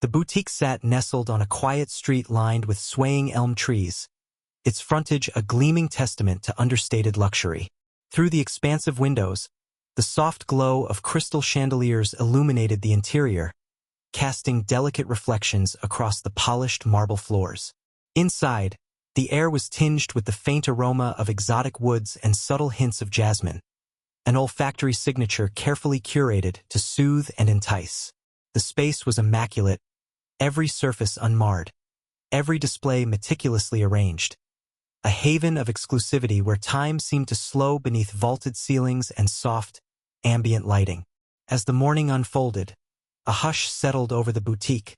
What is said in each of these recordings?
The boutique sat nestled on a quiet street lined with swaying elm trees, its frontage a gleaming testament to understated luxury. Through the expansive windows, the soft glow of crystal chandeliers illuminated the interior, casting delicate reflections across the polished marble floors. Inside, the air was tinged with the faint aroma of exotic woods and subtle hints of jasmine, an olfactory signature carefully curated to soothe and entice. The space was immaculate, every surface unmarred, every display meticulously arranged. A haven of exclusivity where time seemed to slow beneath vaulted ceilings and soft, ambient lighting. As the morning unfolded, a hush settled over the boutique,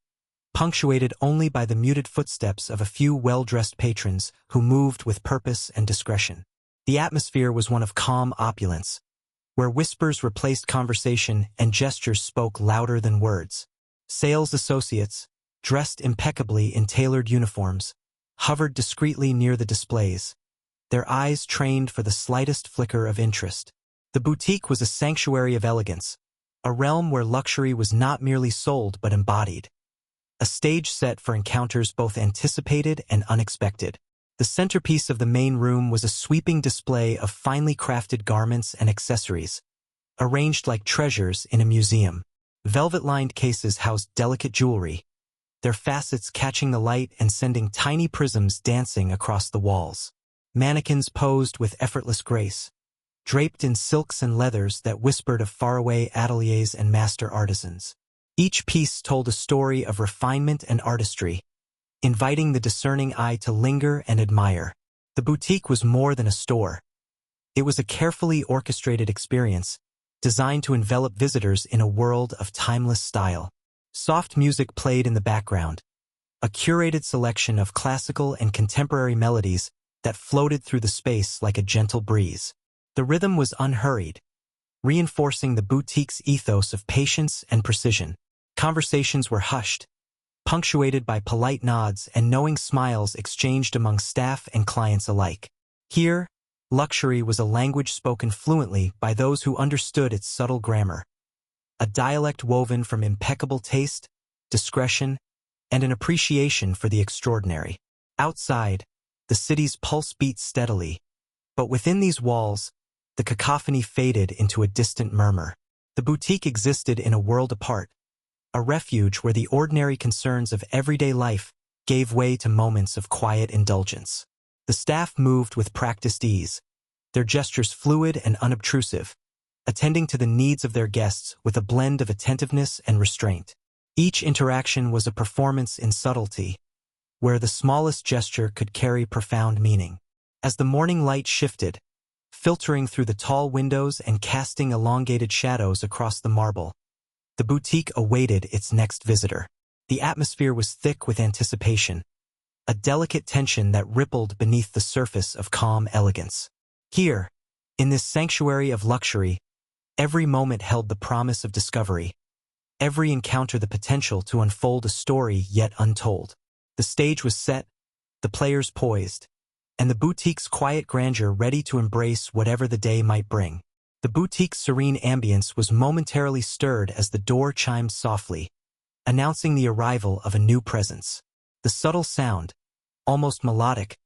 punctuated only by the muted footsteps of a few well-dressed patrons who moved with purpose and discretion. The atmosphere was one of calm opulence, where whispers replaced conversation and gestures spoke louder than words. Sales associates, dressed impeccably in tailored uniforms, hovered discreetly near the displays, their eyes trained for the slightest flicker of interest. The boutique was a sanctuary of elegance, a realm where luxury was not merely sold but embodied, a stage set for encounters both anticipated and unexpected. The centerpiece of the main room was a sweeping display of finely crafted garments and accessories, arranged like treasures in a museum. Velvet-lined cases housed delicate jewelry, their facets catching the light and sending tiny prisms dancing across the walls. Mannequins posed with effortless grace, draped in silks and leathers that whispered of faraway ateliers and master artisans. Each piece told a story of refinement and artistry, inviting the discerning eye to linger and admire. The boutique was more than a store. It was a carefully orchestrated experience, designed to envelop visitors in a world of timeless style. Soft music played in the background, a curated selection of classical and contemporary melodies that floated through the space like a gentle breeze. The rhythm was unhurried, reinforcing the boutique's ethos of patience and precision. Conversations were hushed, punctuated by polite nods and knowing smiles exchanged among staff and clients alike. Here, luxury was a language spoken fluently by those who understood its subtle grammar, a dialect woven from impeccable taste, discretion, and an appreciation for the extraordinary. Outside, the city's pulse beat steadily, but within these walls, the cacophony faded into a distant murmur. The boutique existed in a world apart, a refuge where the ordinary concerns of everyday life gave way to moments of quiet indulgence. The staff moved with practiced ease, their gestures fluid and unobtrusive, attending to the needs of their guests with a blend of attentiveness and restraint. Each interaction was a performance in subtlety, where the smallest gesture could carry profound meaning. As the morning light shifted, filtering through the tall windows and casting elongated shadows across the marble, the boutique awaited its next visitor. The atmosphere was thick with anticipation, a delicate tension that rippled beneath the surface of calm elegance. Here, in this sanctuary of luxury, every moment held the promise of discovery, every encounter the potential to unfold a story yet untold. The stage was set, the players poised, and the boutique's quiet grandeur ready to embrace whatever the day might bring. The boutique's serene ambience was momentarily stirred as the door chimed softly, announcing the arrival of a new presence. The subtle sound, almost melodic,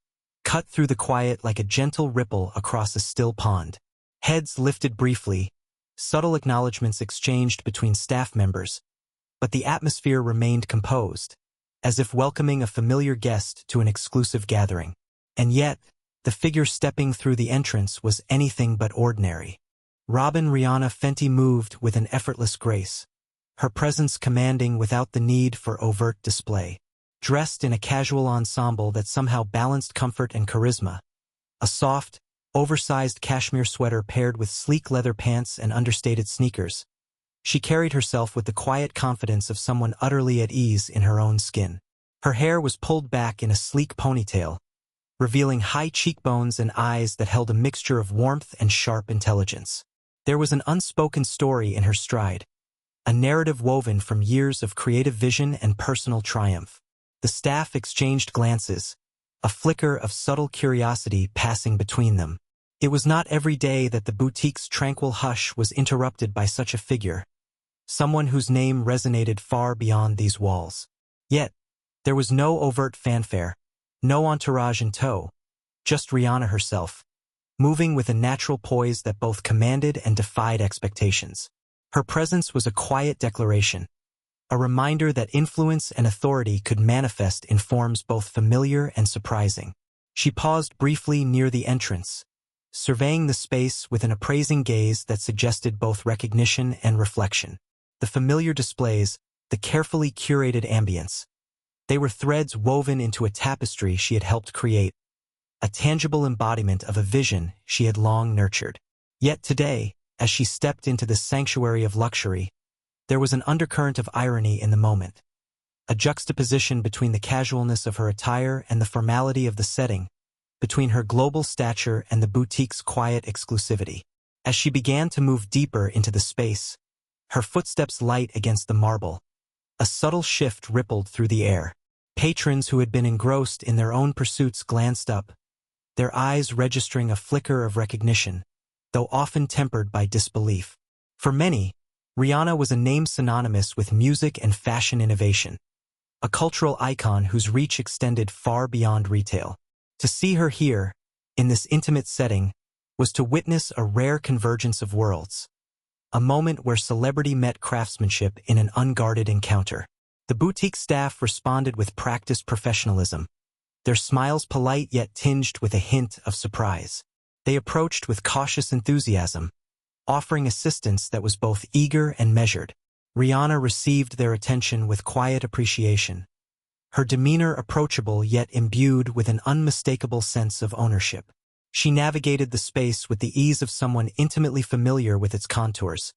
cut through the quiet like a gentle ripple across a still pond. Heads lifted briefly, subtle acknowledgments exchanged between staff members, but the atmosphere remained composed, as if welcoming a familiar guest to an exclusive gathering. And yet, the figure stepping through the entrance was anything but ordinary. Rihanna Fenty moved with an effortless grace, her presence commanding without the need for overt display. Dressed in a casual ensemble that somehow balanced comfort and charisma, a soft, oversized cashmere sweater paired with sleek leather pants and understated sneakers, she carried herself with the quiet confidence of someone utterly at ease in her own skin. Her hair was pulled back in a sleek ponytail, revealing high cheekbones and eyes that held a mixture of warmth and sharp intelligence. There was an unspoken story in her stride, a narrative woven from years of creative vision and personal triumph. The staff exchanged glances, a flicker of subtle curiosity passing between them. It was not every day that the boutique's tranquil hush was interrupted by such a figure, someone whose name resonated far beyond these walls. Yet, there was no overt fanfare, no entourage in tow, just Rihanna herself, moving with a natural poise that both commanded and defied expectations. Her presence was a quiet declaration, a reminder that influence and authority could manifest in forms both familiar and surprising. She paused briefly near the entrance, surveying the space with an appraising gaze that suggested both recognition and reflection. The familiar displays, the carefully curated ambience, they were threads woven into a tapestry she had helped create, a tangible embodiment of a vision she had long nurtured. Yet today, as she stepped into this sanctuary of luxury, there was an undercurrent of irony in the moment, a juxtaposition between the casualness of her attire and the formality of the setting, between her global stature and the boutique's quiet exclusivity. As she began to move deeper into the space, her footsteps light against the marble, a subtle shift rippled through the air. Patrons who had been engrossed in their own pursuits glanced up, their eyes registering a flicker of recognition, though often tempered by disbelief. For many, Rihanna was a name synonymous with music and fashion innovation, a cultural icon whose reach extended far beyond retail. To see her here, in this intimate setting, was to witness a rare convergence of worlds, a moment where celebrity met craftsmanship in an unguarded encounter. The boutique staff responded with practiced professionalism, their smiles polite yet tinged with a hint of surprise. They approached with cautious enthusiasm, offering assistance that was both eager and measured. Rihanna received their attention with quiet appreciation, her demeanor approachable yet imbued with an unmistakable sense of ownership. She navigated the space with the ease of someone intimately familiar with its contours,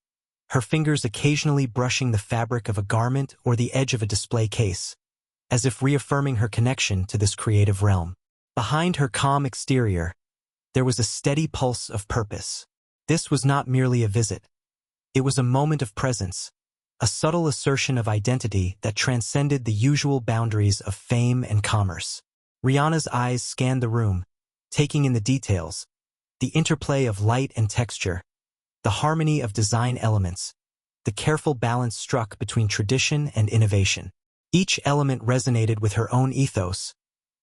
her fingers occasionally brushing the fabric of a garment or the edge of a display case, as if reaffirming her connection to this creative realm. Behind her calm exterior, there was a steady pulse of purpose. This was not merely a visit. It was a moment of presence, a subtle assertion of identity that transcended the usual boundaries of fame and commerce. Rihanna's eyes scanned the room, taking in the details, the interplay of light and texture, the harmony of design elements, the careful balance struck between tradition and innovation. Each element resonated with her own ethos,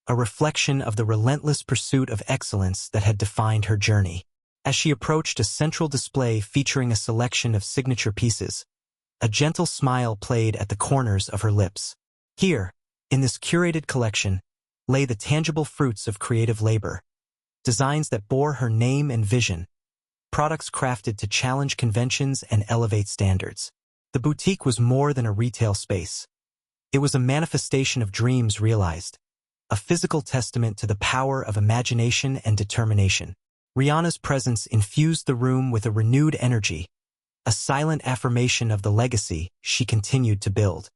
a reflection of the relentless pursuit of excellence that had defined her journey. As she approached a central display featuring a selection of signature pieces, a gentle smile played at the corners of her lips. Here, in this curated collection, lay the tangible fruits of creative labor, designs that bore her name and vision, products crafted to challenge conventions and elevate standards. The boutique was more than a retail space. It was a manifestation of dreams realized, a physical testament to the power of imagination and determination. Rihanna's presence infused the room with a renewed energy, a silent affirmation of the legacy she continued to build.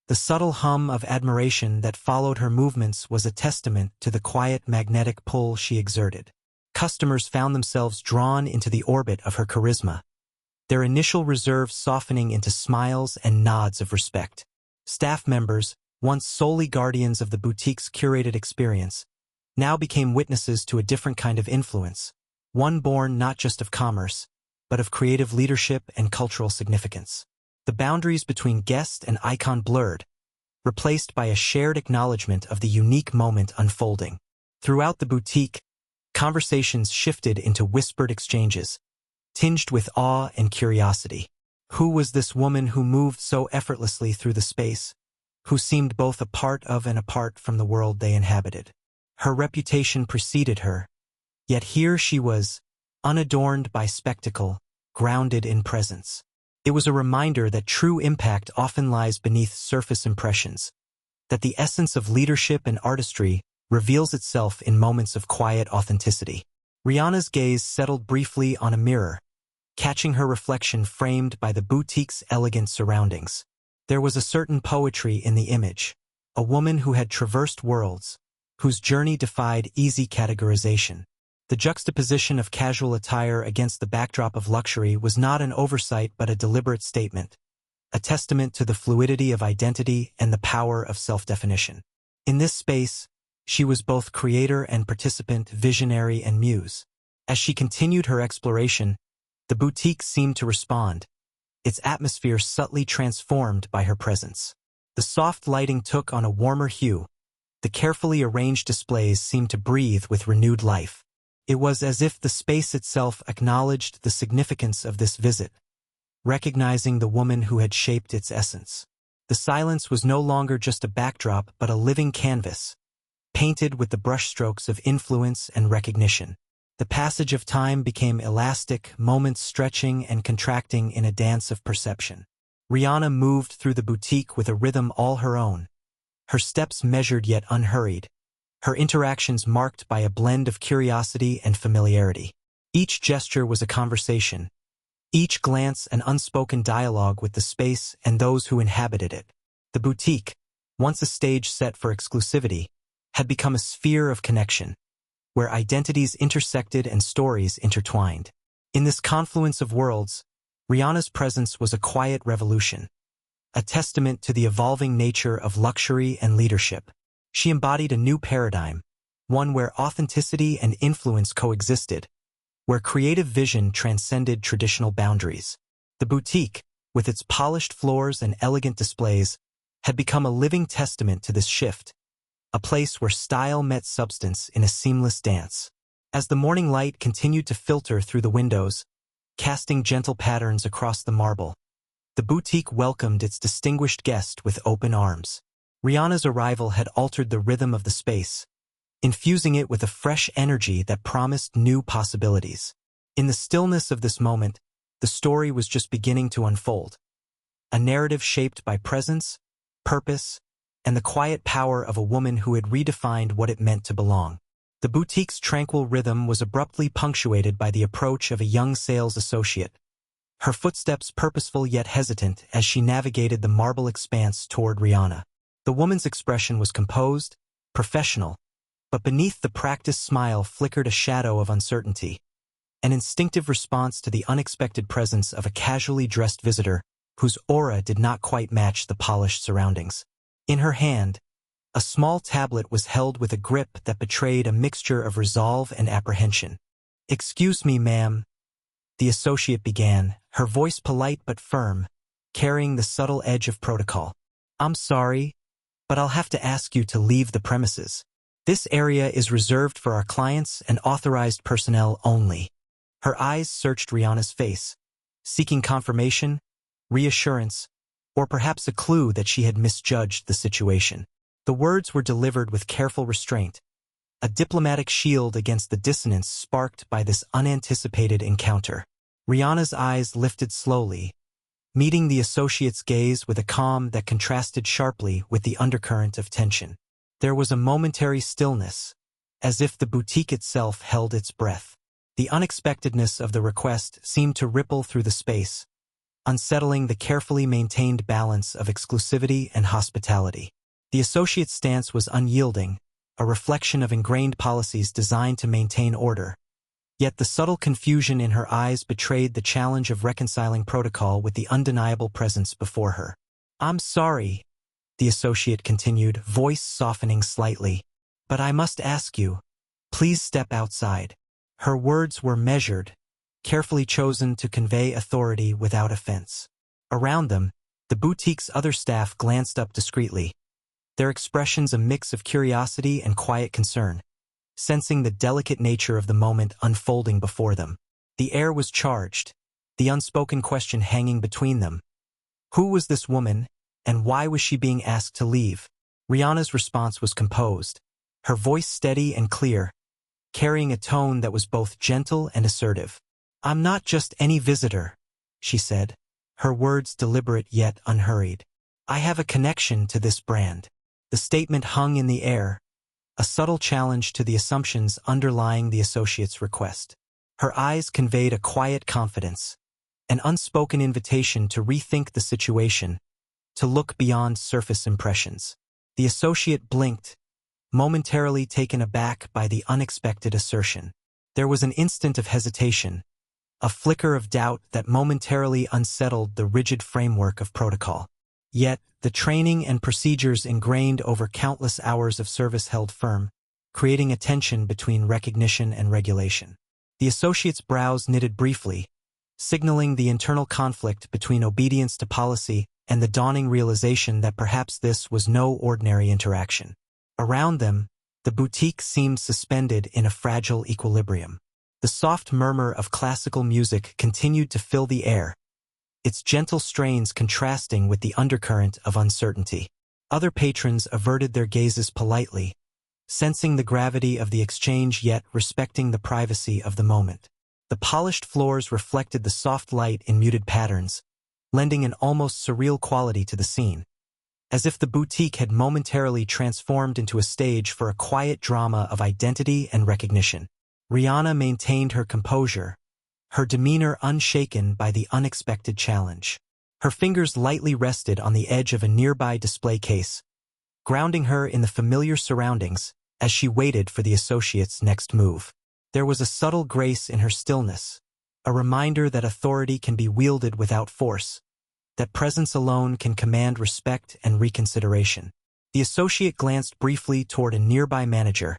The subtle hum of admiration that followed her movements was a testament to the quiet magnetic pull she exerted. Customers found themselves drawn into the orbit of her charisma, their initial reserve softening into smiles and nods of respect. Staff members, once solely guardians of the boutique's curated experience, now became witnesses to a different kind of influence, one born not just of commerce, but of creative leadership and cultural significance. The boundaries between guest and icon blurred, replaced by a shared acknowledgement of the unique moment unfolding. Throughout the boutique, conversations shifted into whispered exchanges, tinged with awe and curiosity. Who was this woman who moved so effortlessly through the space, who seemed both a part of and apart from the world they inhabited? Her reputation preceded her, yet here she was, unadorned by spectacle, grounded in presence. It was a reminder that true impact often lies beneath surface impressions, that the essence of leadership and artistry reveals itself in moments of quiet authenticity. Rihanna's gaze settled briefly on a mirror, catching her reflection framed by the boutique's elegant surroundings. There was a certain poetry in the image, a woman who had traversed worlds, whose journey defied easy categorization. The juxtaposition of casual attire against the backdrop of luxury was not an oversight but a deliberate statement, a testament to the fluidity of identity and the power of self-definition. In this space, she was both creator and participant, visionary and muse. As she continued her exploration, the boutique seemed to respond, its atmosphere subtly transformed by her presence. The soft lighting took on a warmer hue. The carefully arranged displays seemed to breathe with renewed life. It was as if the space itself acknowledged the significance of this visit, recognizing the woman who had shaped its essence. The silence was no longer just a backdrop but a living canvas, painted with the brushstrokes of influence and recognition. The passage of time became elastic, moments stretching and contracting in a dance of perception. Rihanna moved through the boutique with a rhythm all her own, her steps measured yet unhurried, her interactions marked by a blend of curiosity and familiarity. Each gesture was a conversation, each glance an unspoken dialogue with the space and those who inhabited it. The boutique, once a stage set for exclusivity, had become a sphere of connection, where identities intersected and stories intertwined. In this confluence of worlds, Rihanna's presence was a quiet revolution, a testament to the evolving nature of luxury and leadership. She embodied a new paradigm, one where authenticity and influence coexisted, where creative vision transcended traditional boundaries. The boutique, with its polished floors and elegant displays, had become a living testament to this shift, a place where style met substance in a seamless dance. As the morning light continued to filter through the windows, casting gentle patterns across the marble, the boutique welcomed its distinguished guest with open arms. Rihanna's arrival had altered the rhythm of the space, infusing it with a fresh energy that promised new possibilities. In the stillness of this moment, the story was just beginning to unfold, a narrative shaped by presence, purpose, and the quiet power of a woman who had redefined what it meant to belong. The boutique's tranquil rhythm was abruptly punctuated by the approach of a young sales associate, her footsteps purposeful yet hesitant as she navigated the marble expanse toward Rihanna. The woman's expression was composed, professional, but beneath the practiced smile flickered a shadow of uncertainty, an instinctive response to the unexpected presence of a casually dressed visitor whose aura did not quite match the polished surroundings. In her hand, a small tablet was held with a grip that betrayed a mixture of resolve and apprehension. "Excuse me, ma'am," the associate began, her voice polite but firm, carrying the subtle edge of protocol. "I'm sorry, but I'll have to ask you to leave the premises. This area is reserved for our clients and authorized personnel only." Her eyes searched Rihanna's face, seeking confirmation, reassurance, or perhaps a clue that she had misjudged the situation. The words were delivered with careful restraint, a diplomatic shield against the dissonance sparked by this unanticipated encounter. Rihanna's eyes lifted slowly, meeting the associate's gaze with a calm that contrasted sharply with the undercurrent of tension. There was a momentary stillness, as if the boutique itself held its breath. The unexpectedness of the request seemed to ripple through the space, unsettling the carefully maintained balance of exclusivity and hospitality. The associate's stance was unyielding, a reflection of ingrained policies designed to maintain order. Yet the subtle confusion in her eyes betrayed the challenge of reconciling protocol with the undeniable presence before her. "I'm sorry," the associate continued, voice softening slightly, "but I must ask you, please step outside." Her words were measured, carefully chosen to convey authority without offense. Around them, the boutique's other staff glanced up discreetly, their expressions a mix of curiosity and quiet concern, sensing the delicate nature of the moment unfolding before them. The air was charged, the unspoken question hanging between them. Who was this woman, and why was she being asked to leave? Rihanna's response was composed, her voice steady and clear, carrying a tone that was both gentle and assertive. "I'm not just any visitor," she said, her words deliberate yet unhurried. "I have a connection to this brand." The statement hung in the air, a subtle challenge to the assumptions underlying the associate's request. Her eyes conveyed a quiet confidence, an unspoken invitation to rethink the situation, to look beyond surface impressions. The associate blinked, momentarily taken aback by the unexpected assertion. There was an instant of hesitation, a flicker of doubt that momentarily unsettled the rigid framework of protocol. Yet, the training and procedures ingrained over countless hours of service held firm, creating a tension between recognition and regulation. The associate's brows knitted briefly, signaling the internal conflict between obedience to policy and the dawning realization that perhaps this was no ordinary interaction. Around them, the boutique seemed suspended in a fragile equilibrium. The soft murmur of classical music continued to fill the air, its gentle strains contrasting with the undercurrent of uncertainty. Other patrons averted their gazes politely, sensing the gravity of the exchange yet respecting the privacy of the moment. The polished floors reflected the soft light in muted patterns, lending an almost surreal quality to the scene, as if the boutique had momentarily transformed into a stage for a quiet drama of identity and recognition. Rihanna maintained her composure, her demeanor unshaken by the unexpected challenge. Her fingers lightly rested on the edge of a nearby display case, grounding her in the familiar surroundings as she waited for the associate's next move. There was a subtle grace in her stillness, a reminder that authority can be wielded without force, that presence alone can command respect and reconsideration. The associate glanced briefly toward a nearby manager,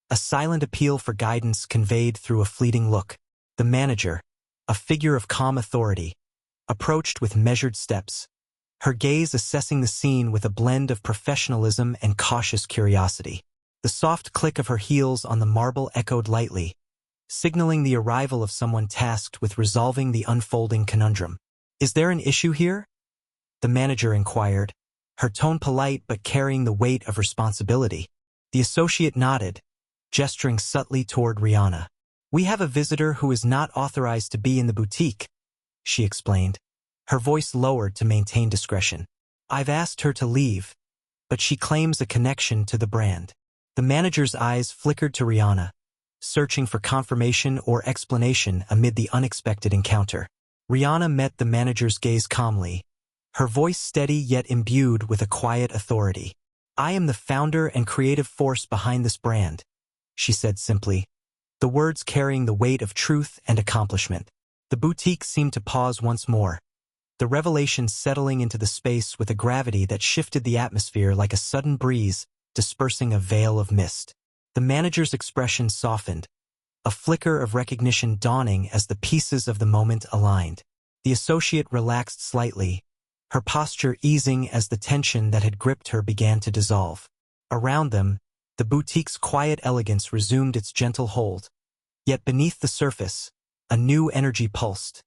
a silent appeal for guidance conveyed through a fleeting look. The manager, a figure of calm authority, approached with measured steps, her gaze assessing the scene with a blend of professionalism and cautious curiosity. The soft click of her heels on the marble echoed lightly, signaling the arrival of someone tasked with resolving the unfolding conundrum. "Is there an issue here?" the manager inquired, her tone polite but carrying the weight of responsibility. The associate nodded, gesturing subtly toward Rihanna. "We have a visitor who is not authorized to be in the boutique," she explained, her voice lowered to maintain discretion. "I've asked her to leave, but she claims a connection to the brand." The manager's eyes flickered to Rihanna, searching for confirmation or explanation amid the unexpected encounter. Rihanna met the manager's gaze calmly, her voice steady yet imbued with a quiet authority. "I am the founder and creative force behind this brand," she said simply, the words carrying the weight of truth and accomplishment. The boutique seemed to pause once more, the revelation settling into the space with a gravity that shifted the atmosphere like a sudden breeze dispersing a veil of mist. The manager's expression softened, a flicker of recognition dawning as the pieces of the moment aligned. The associate relaxed slightly, her posture easing as the tension that had gripped her began to dissolve. Around them, the boutique's quiet elegance resumed its gentle hold. Yet beneath the surface, a new energy pulsed,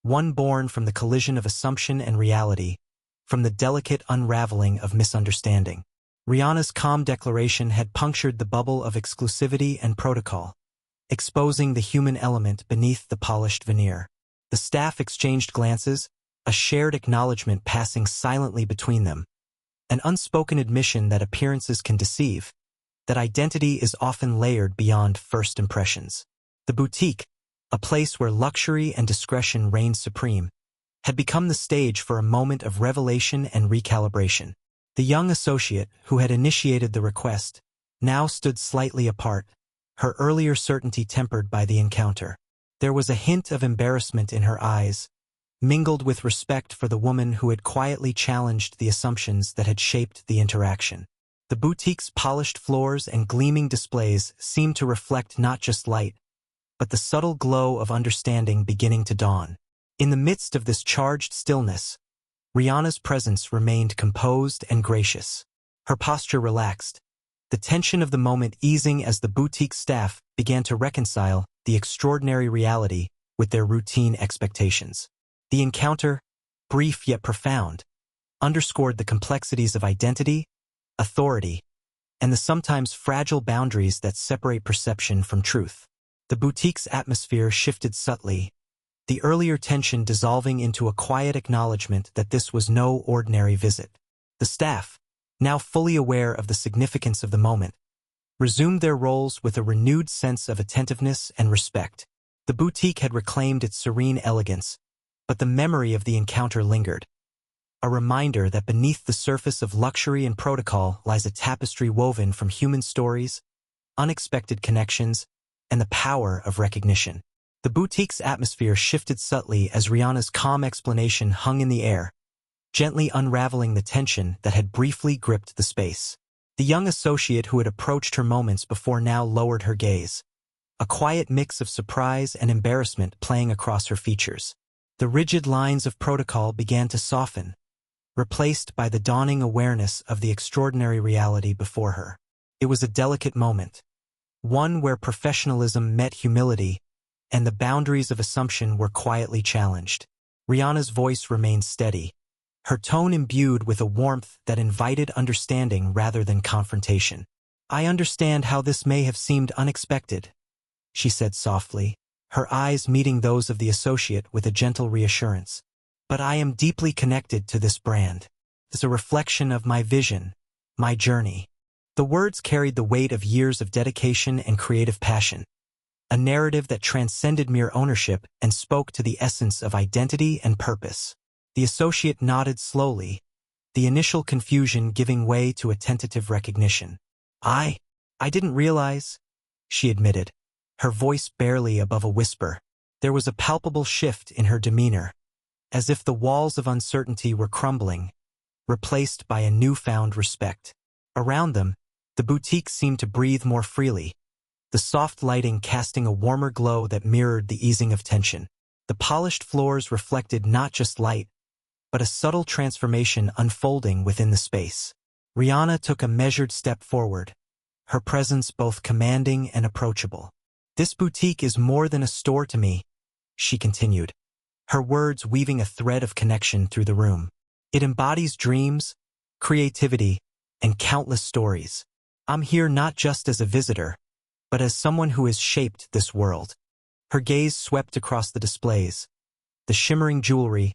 one born from the collision of assumption and reality, from the delicate unraveling of misunderstanding. Rihanna's calm declaration had punctured the bubble of exclusivity and protocol, exposing the human element beneath the polished veneer. The staff exchanged glances, a shared acknowledgement passing silently between them, an unspoken admission that appearances can deceive, that identity is often layered beyond first impressions. The boutique, a place where luxury and discretion reigned supreme, had become the stage for a moment of revelation and recalibration. The young associate, who had initiated the request, now stood slightly apart, her earlier certainty tempered by the encounter. There was a hint of embarrassment in her eyes, mingled with respect for the woman who had quietly challenged the assumptions that had shaped the interaction. The boutique's polished floors and gleaming displays seemed to reflect not just light, but the subtle glow of understanding beginning to dawn. In the midst of this charged stillness, Rihanna's presence remained composed and gracious. Her posture relaxed, the tension of the moment easing as the boutique staff began to reconcile the extraordinary reality with their routine expectations. The encounter, brief yet profound, underscored the complexities of identity, authority, and the sometimes fragile boundaries that separate perception from truth. The boutique's atmosphere shifted subtly, the earlier tension dissolving into a quiet acknowledgement that this was no ordinary visit. The staff, now fully aware of the significance of the moment, resumed their roles with a renewed sense of attentiveness and respect. The boutique had reclaimed its serene elegance, but the memory of the encounter lingered, a reminder that beneath the surface of luxury and protocol lies a tapestry woven from human stories, unexpected connections, and the power of recognition. The boutique's atmosphere shifted subtly as Rihanna's calm explanation hung in the air, gently unraveling the tension that had briefly gripped the space. The young associate who had approached her moments before now lowered her gaze, a quiet mix of surprise and embarrassment playing across her features. The rigid lines of protocol began to soften, replaced by the dawning awareness of the extraordinary reality before her. It was a delicate moment, one where professionalism met humility, and the boundaries of assumption were quietly challenged. Rihanna's voice remained steady, her tone imbued with a warmth that invited understanding rather than confrontation. "I understand how this may have seemed unexpected," she said softly, her eyes meeting those of the associate with a gentle reassurance. "But I am deeply connected to this brand. It's a reflection of my vision, my journey." The words carried the weight of years of dedication and creative passion, a narrative that transcended mere ownership and spoke to the essence of identity and purpose. The associate nodded slowly, the initial confusion giving way to a tentative recognition. I didn't realize," she admitted, her voice barely above a whisper. There was a palpable shift in her demeanor, as if the walls of uncertainty were crumbling, replaced by a newfound respect. Around them, the boutique seemed to breathe more freely, the soft lighting casting a warmer glow that mirrored the easing of tension. The polished floors reflected not just light, but a subtle transformation unfolding within the space. Rihanna took a measured step forward, her presence both commanding and approachable. "This boutique is more than a store to me," she continued, her words weaving a thread of connection through the room. "It embodies dreams, creativity, and countless stories. I'm here not just as a visitor, but as someone who has shaped this world." Her gaze swept across the displays, the shimmering jewelry,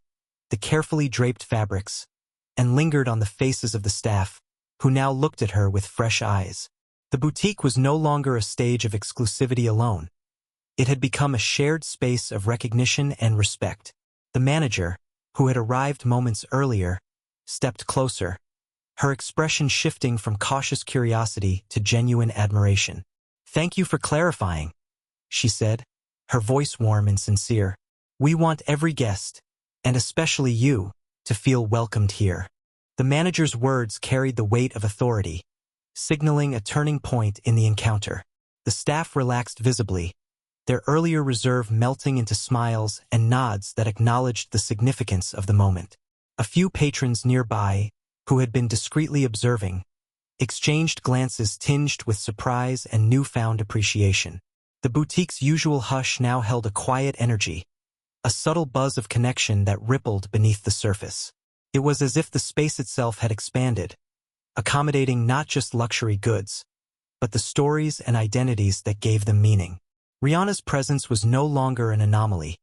the carefully draped fabrics, and lingered on the faces of the staff, who now looked at her with fresh eyes. The boutique was no longer a stage of exclusivity alone. It had become a shared space of recognition and respect. The manager, who had arrived moments earlier, stepped closer, her expression shifting from cautious curiosity to genuine admiration. "Thank you for clarifying," she said, her voice warm and sincere. "We want every guest, and especially you, to feel welcomed here." The manager's words carried the weight of authority, signaling a turning point in the encounter. The staff relaxed visibly, their earlier reserve melting into smiles and nods that acknowledged the significance of the moment. A few patrons nearby, who had been discreetly observing, exchanged glances tinged with surprise and newfound appreciation. The boutique's usual hush now held a quiet energy, a subtle buzz of connection that rippled beneath the surface. It was as if the space itself had expanded, accommodating not just luxury goods, but the stories and identities that gave them meaning. Rihanna's presence was no longer an anomaly.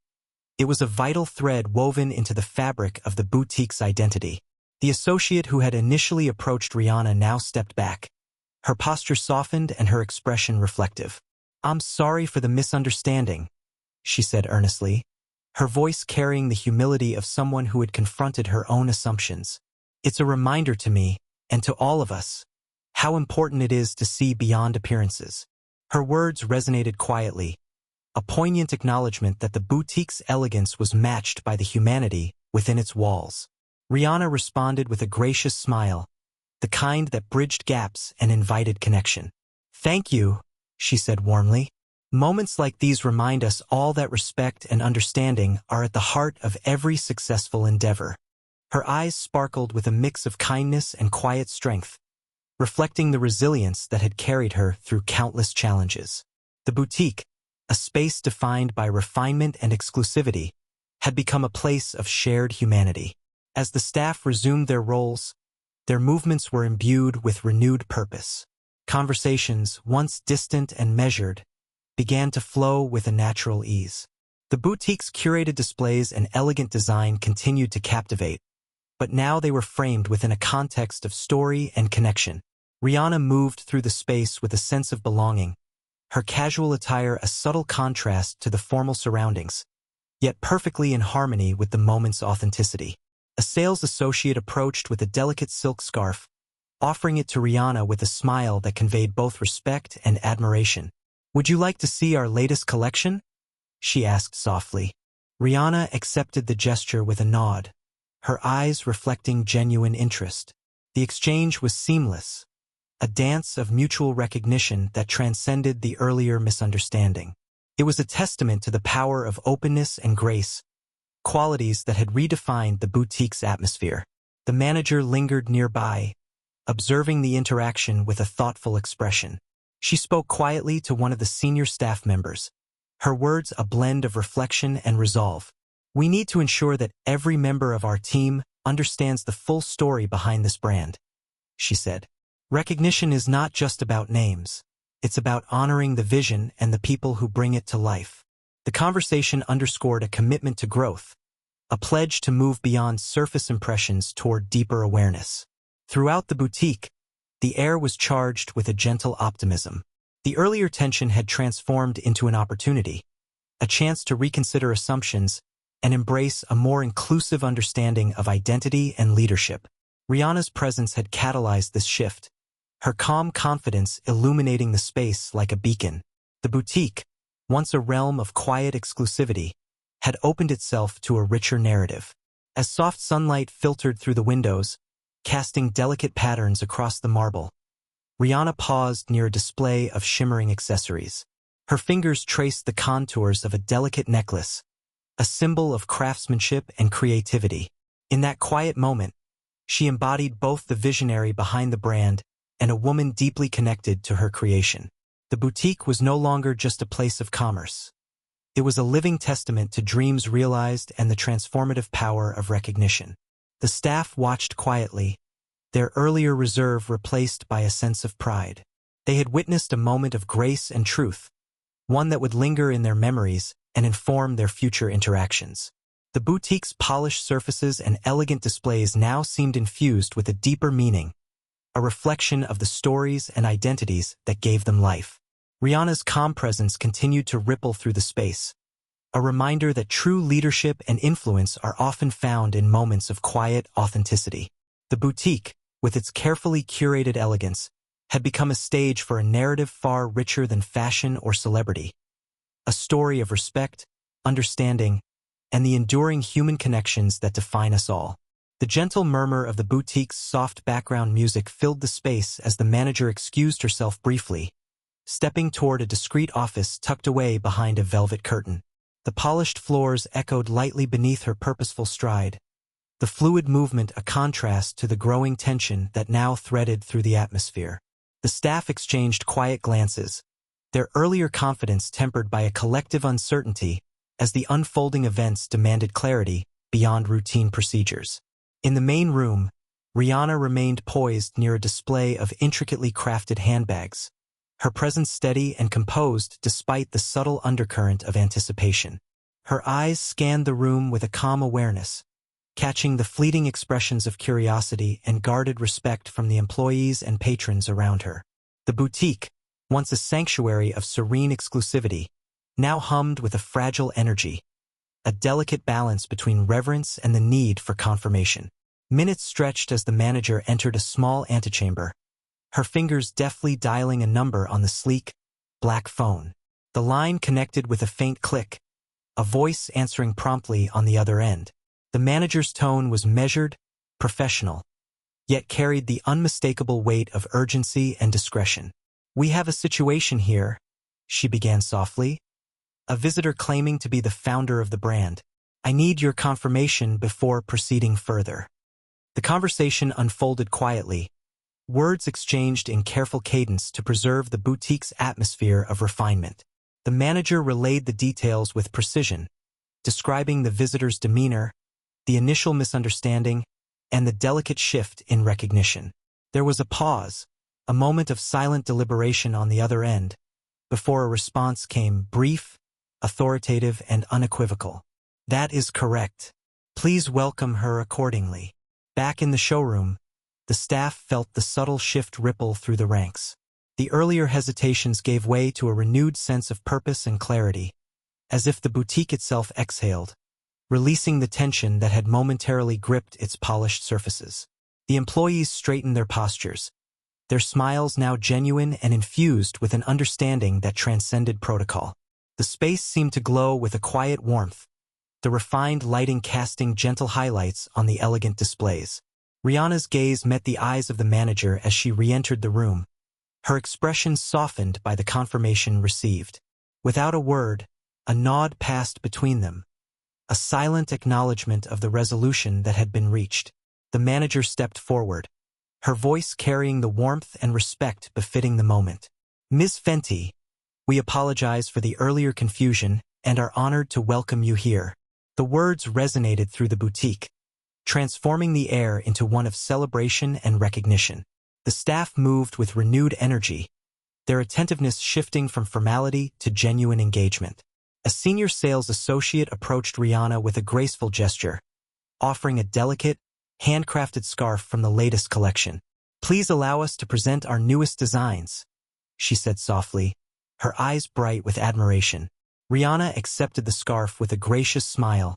It was a vital thread woven into the fabric of the boutique's identity. The associate who had initially approached Rihanna now stepped back, her posture softened and her expression reflective. "I'm sorry for the misunderstanding," she said earnestly, her voice carrying the humility of someone who had confronted her own assumptions. "It's a reminder to me, and to all of us, how important it is to see beyond appearances." Her words resonated quietly, a poignant acknowledgement that the boutique's elegance was matched by the humanity within its walls. Rihanna responded with a gracious smile, the kind that bridged gaps and invited connection. "Thank you," she said warmly. "Moments like these remind us all that respect and understanding are at the heart of every successful endeavor." Her eyes sparkled with a mix of kindness and quiet strength, reflecting the resilience that had carried her through countless challenges. The boutique, a space defined by refinement and exclusivity, had become a place of shared humanity. As the staff resumed their roles, their movements were imbued with renewed purpose. Conversations, once distant and measured, began to flow with a natural ease. The boutique's curated displays and elegant design continued to captivate, but now they were framed within a context of story and connection. Rihanna moved through the space with a sense of belonging, her casual attire a subtle contrast to the formal surroundings, yet perfectly in harmony with the moment's authenticity. A sales associate approached with a delicate silk scarf, offering it to Rihanna with a smile that conveyed both respect and admiration. "Would you like to see our latest collection?" she asked softly. Rihanna accepted the gesture with a nod, her eyes reflecting genuine interest. The exchange was seamless, a dance of mutual recognition that transcended the earlier misunderstanding. It was a testament to the power of openness and grace, qualities that had redefined the boutique's atmosphere. The manager lingered nearby, observing the interaction with a thoughtful expression. She spoke quietly to one of the senior staff members, her words a blend of reflection and resolve. "We need to ensure that every member of our team understands the full story behind this brand," she said. "Recognition is not just about names. It's about honoring the vision and the people who bring it to life." The conversation underscored a commitment to growth, a pledge to move beyond surface impressions toward deeper awareness. Throughout the boutique, the air was charged with a gentle optimism. The earlier tension had transformed into an opportunity, a chance to reconsider assumptions and embrace a more inclusive understanding of identity and leadership. Rihanna's presence had catalyzed this shift, her calm confidence illuminating the space like a beacon. The boutique, once a realm of quiet exclusivity, had opened itself to a richer narrative. As soft sunlight filtered through the windows, casting delicate patterns across the marble, Rihanna paused near a display of shimmering accessories. Her fingers traced the contours of a delicate necklace, a symbol of craftsmanship and creativity. In that quiet moment, she embodied both the visionary behind the brand and a woman deeply connected to her creation. The boutique was no longer just a place of commerce. It was a living testament to dreams realized and the transformative power of recognition. The staff watched quietly, their earlier reserve replaced by a sense of pride. They had witnessed a moment of grace and truth, one that would linger in their memories and inform their future interactions. The boutique's polished surfaces and elegant displays now seemed infused with a deeper meaning, a reflection of the stories and identities that gave them life. Rihanna's calm presence continued to ripple through the space, a reminder that true leadership and influence are often found in moments of quiet authenticity. The boutique, with its carefully curated elegance, had become a stage for a narrative far richer than fashion or celebrity, a story of respect, understanding, and the enduring human connections that define us all. The gentle murmur of the boutique's soft background music filled the space as the manager excused herself briefly, stepping toward a discreet office tucked away behind a velvet curtain. The polished floors echoed lightly beneath her purposeful stride, the fluid movement a contrast to the growing tension that now threaded through the atmosphere. The staff exchanged quiet glances, their earlier confidence tempered by a collective uncertainty as the unfolding events demanded clarity beyond routine procedures. In the main room, Rihanna remained poised near a display of intricately crafted handbags, her presence steady and composed despite the subtle undercurrent of anticipation. Her eyes scanned the room with a calm awareness, catching the fleeting expressions of curiosity and guarded respect from the employees and patrons around her. The boutique, once a sanctuary of serene exclusivity, now hummed with a fragile energy, a delicate balance between reverence and the need for confirmation. Minutes stretched as the manager entered a small antechamber, her fingers deftly dialing a number on the sleek, black phone. The line connected with a faint click, a voice answering promptly on the other end. The manager's tone was measured, professional, yet carried the unmistakable weight of urgency and discretion. "We have a situation here," she began softly. "A visitor claiming to be the founder of the brand. I need your confirmation before proceeding further." The conversation unfolded quietly, words exchanged in careful cadence to preserve the boutique's atmosphere of refinement. The manager relayed the details with precision, describing the visitor's demeanor, the initial misunderstanding, and the delicate shift in recognition. There was a pause, a moment of silent deliberation on the other end, before a response came brief, authoritative, and unequivocal. "That is correct. Please welcome her accordingly." Back in the showroom, the staff felt the subtle shift ripple through the ranks. The earlier hesitations gave way to a renewed sense of purpose and clarity, as if the boutique itself exhaled, releasing the tension that had momentarily gripped its polished surfaces. The employees straightened their postures, their smiles now genuine and infused with an understanding that transcended protocol. The space seemed to glow with a quiet warmth, the refined lighting casting gentle highlights on the elegant displays. Rihanna's gaze met the eyes of the manager as she re-entered the room, her expression softened by the confirmation received. Without a word, a nod passed between them, a silent acknowledgement of the resolution that had been reached. The manager stepped forward, her voice carrying the warmth and respect befitting the moment. "Ms. Fenty, we apologize for the earlier confusion and are honored to welcome you here." The words resonated through the boutique, transforming the air into one of celebration and recognition. The staff moved with renewed energy, their attentiveness shifting from formality to genuine engagement. A senior sales associate approached Rihanna with a graceful gesture, offering a delicate, handcrafted scarf from the latest collection. "Please allow us to present our newest designs," she said softly, her eyes bright with admiration. Rihanna accepted the scarf with a gracious smile,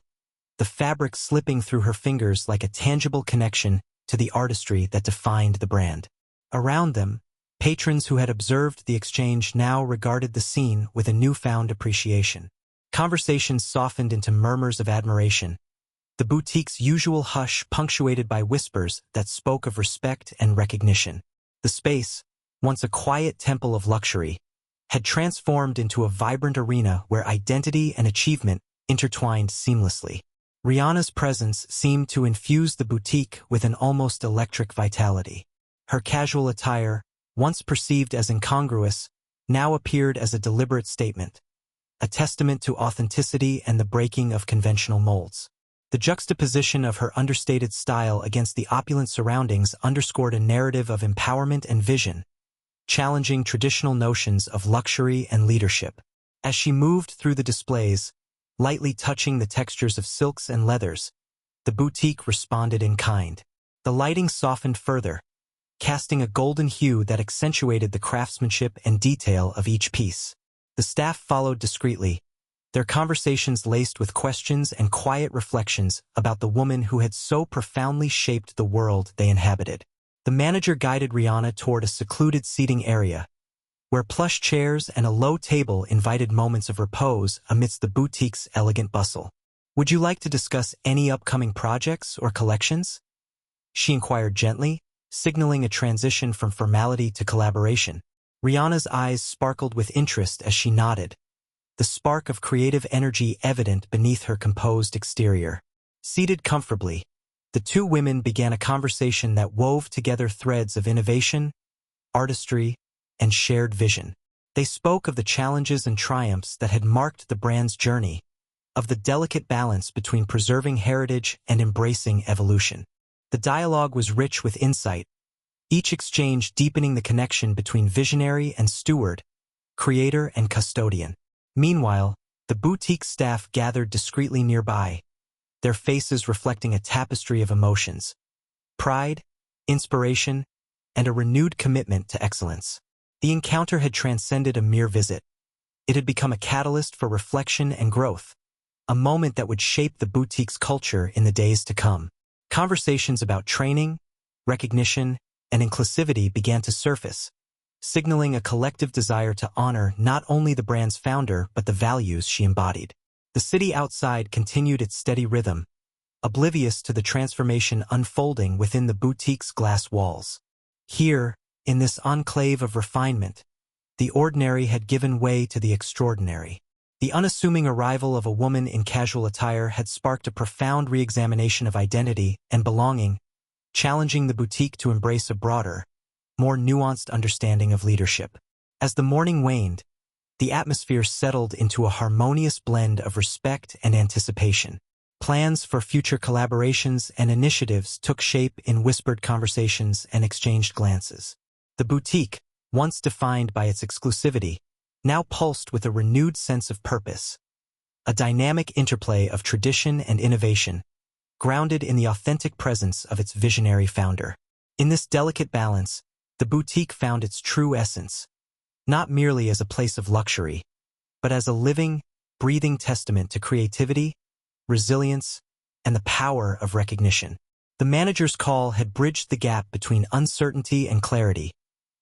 the fabric slipping through her fingers like a tangible connection to the artistry that defined the brand. Around them, patrons who had observed the exchange now regarded the scene with a newfound appreciation. Conversations softened into murmurs of admiration, the boutique's usual hush punctuated by whispers that spoke of respect and recognition. The space, once a quiet temple of luxury, had transformed into a vibrant arena where identity and achievement intertwined seamlessly. Rihanna's presence seemed to infuse the boutique with an almost electric vitality. Her casual attire, once perceived as incongruous, now appeared as a deliberate statement, a testament to authenticity and the breaking of conventional molds. The juxtaposition of her understated style against the opulent surroundings underscored a narrative of empowerment and vision, challenging traditional notions of luxury and leadership. As she moved through the displays, lightly touching the textures of silks and leathers, the boutique responded in kind. The lighting softened further, casting a golden hue that accentuated the craftsmanship and detail of each piece. The staff followed discreetly, their conversations laced with questions and quiet reflections about the woman who had so profoundly shaped the world they inhabited. The manager guided Rihanna toward a secluded seating area, where plush chairs and a low table invited moments of repose amidst the boutique's elegant bustle. "Would you like to discuss any upcoming projects or collections?" she inquired gently, signaling a transition from formality to collaboration. Rihanna's eyes sparkled with interest as she nodded, the spark of creative energy evident beneath her composed exterior. Seated comfortably, the two women began a conversation that wove together threads of innovation, artistry, and shared vision. They spoke of the challenges and triumphs that had marked the brand's journey, of the delicate balance between preserving heritage and embracing evolution. The dialogue was rich with insight, each exchange deepening the connection between visionary and steward, creator and custodian. Meanwhile, the boutique staff gathered discreetly nearby, their faces reflecting a tapestry of emotions: pride, inspiration, and a renewed commitment to excellence. The encounter had transcended a mere visit. It had become a catalyst for reflection and growth, a moment that would shape the boutique's culture in the days to come. Conversations about training, recognition, and inclusivity began to surface, signaling a collective desire to honor not only the brand's founder but the values she embodied. The city outside continued its steady rhythm, oblivious to the transformation unfolding within the boutique's glass walls. Here, in this enclave of refinement, the ordinary had given way to the extraordinary. The unassuming arrival of a woman in casual attire had sparked a profound re-examination of identity and belonging, challenging the boutique to embrace a broader, more nuanced understanding of leadership. As the morning waned, the atmosphere settled into a harmonious blend of respect and anticipation. Plans for future collaborations and initiatives took shape in whispered conversations and exchanged glances. The boutique, once defined by its exclusivity, now pulsed with a renewed sense of purpose, a dynamic interplay of tradition and innovation, grounded in the authentic presence of its visionary founder. In this delicate balance, the boutique found its true essence, not merely as a place of luxury, but as a living, breathing testament to creativity, resilience, and the power of recognition. The manager's call had bridged the gap between uncertainty and clarity,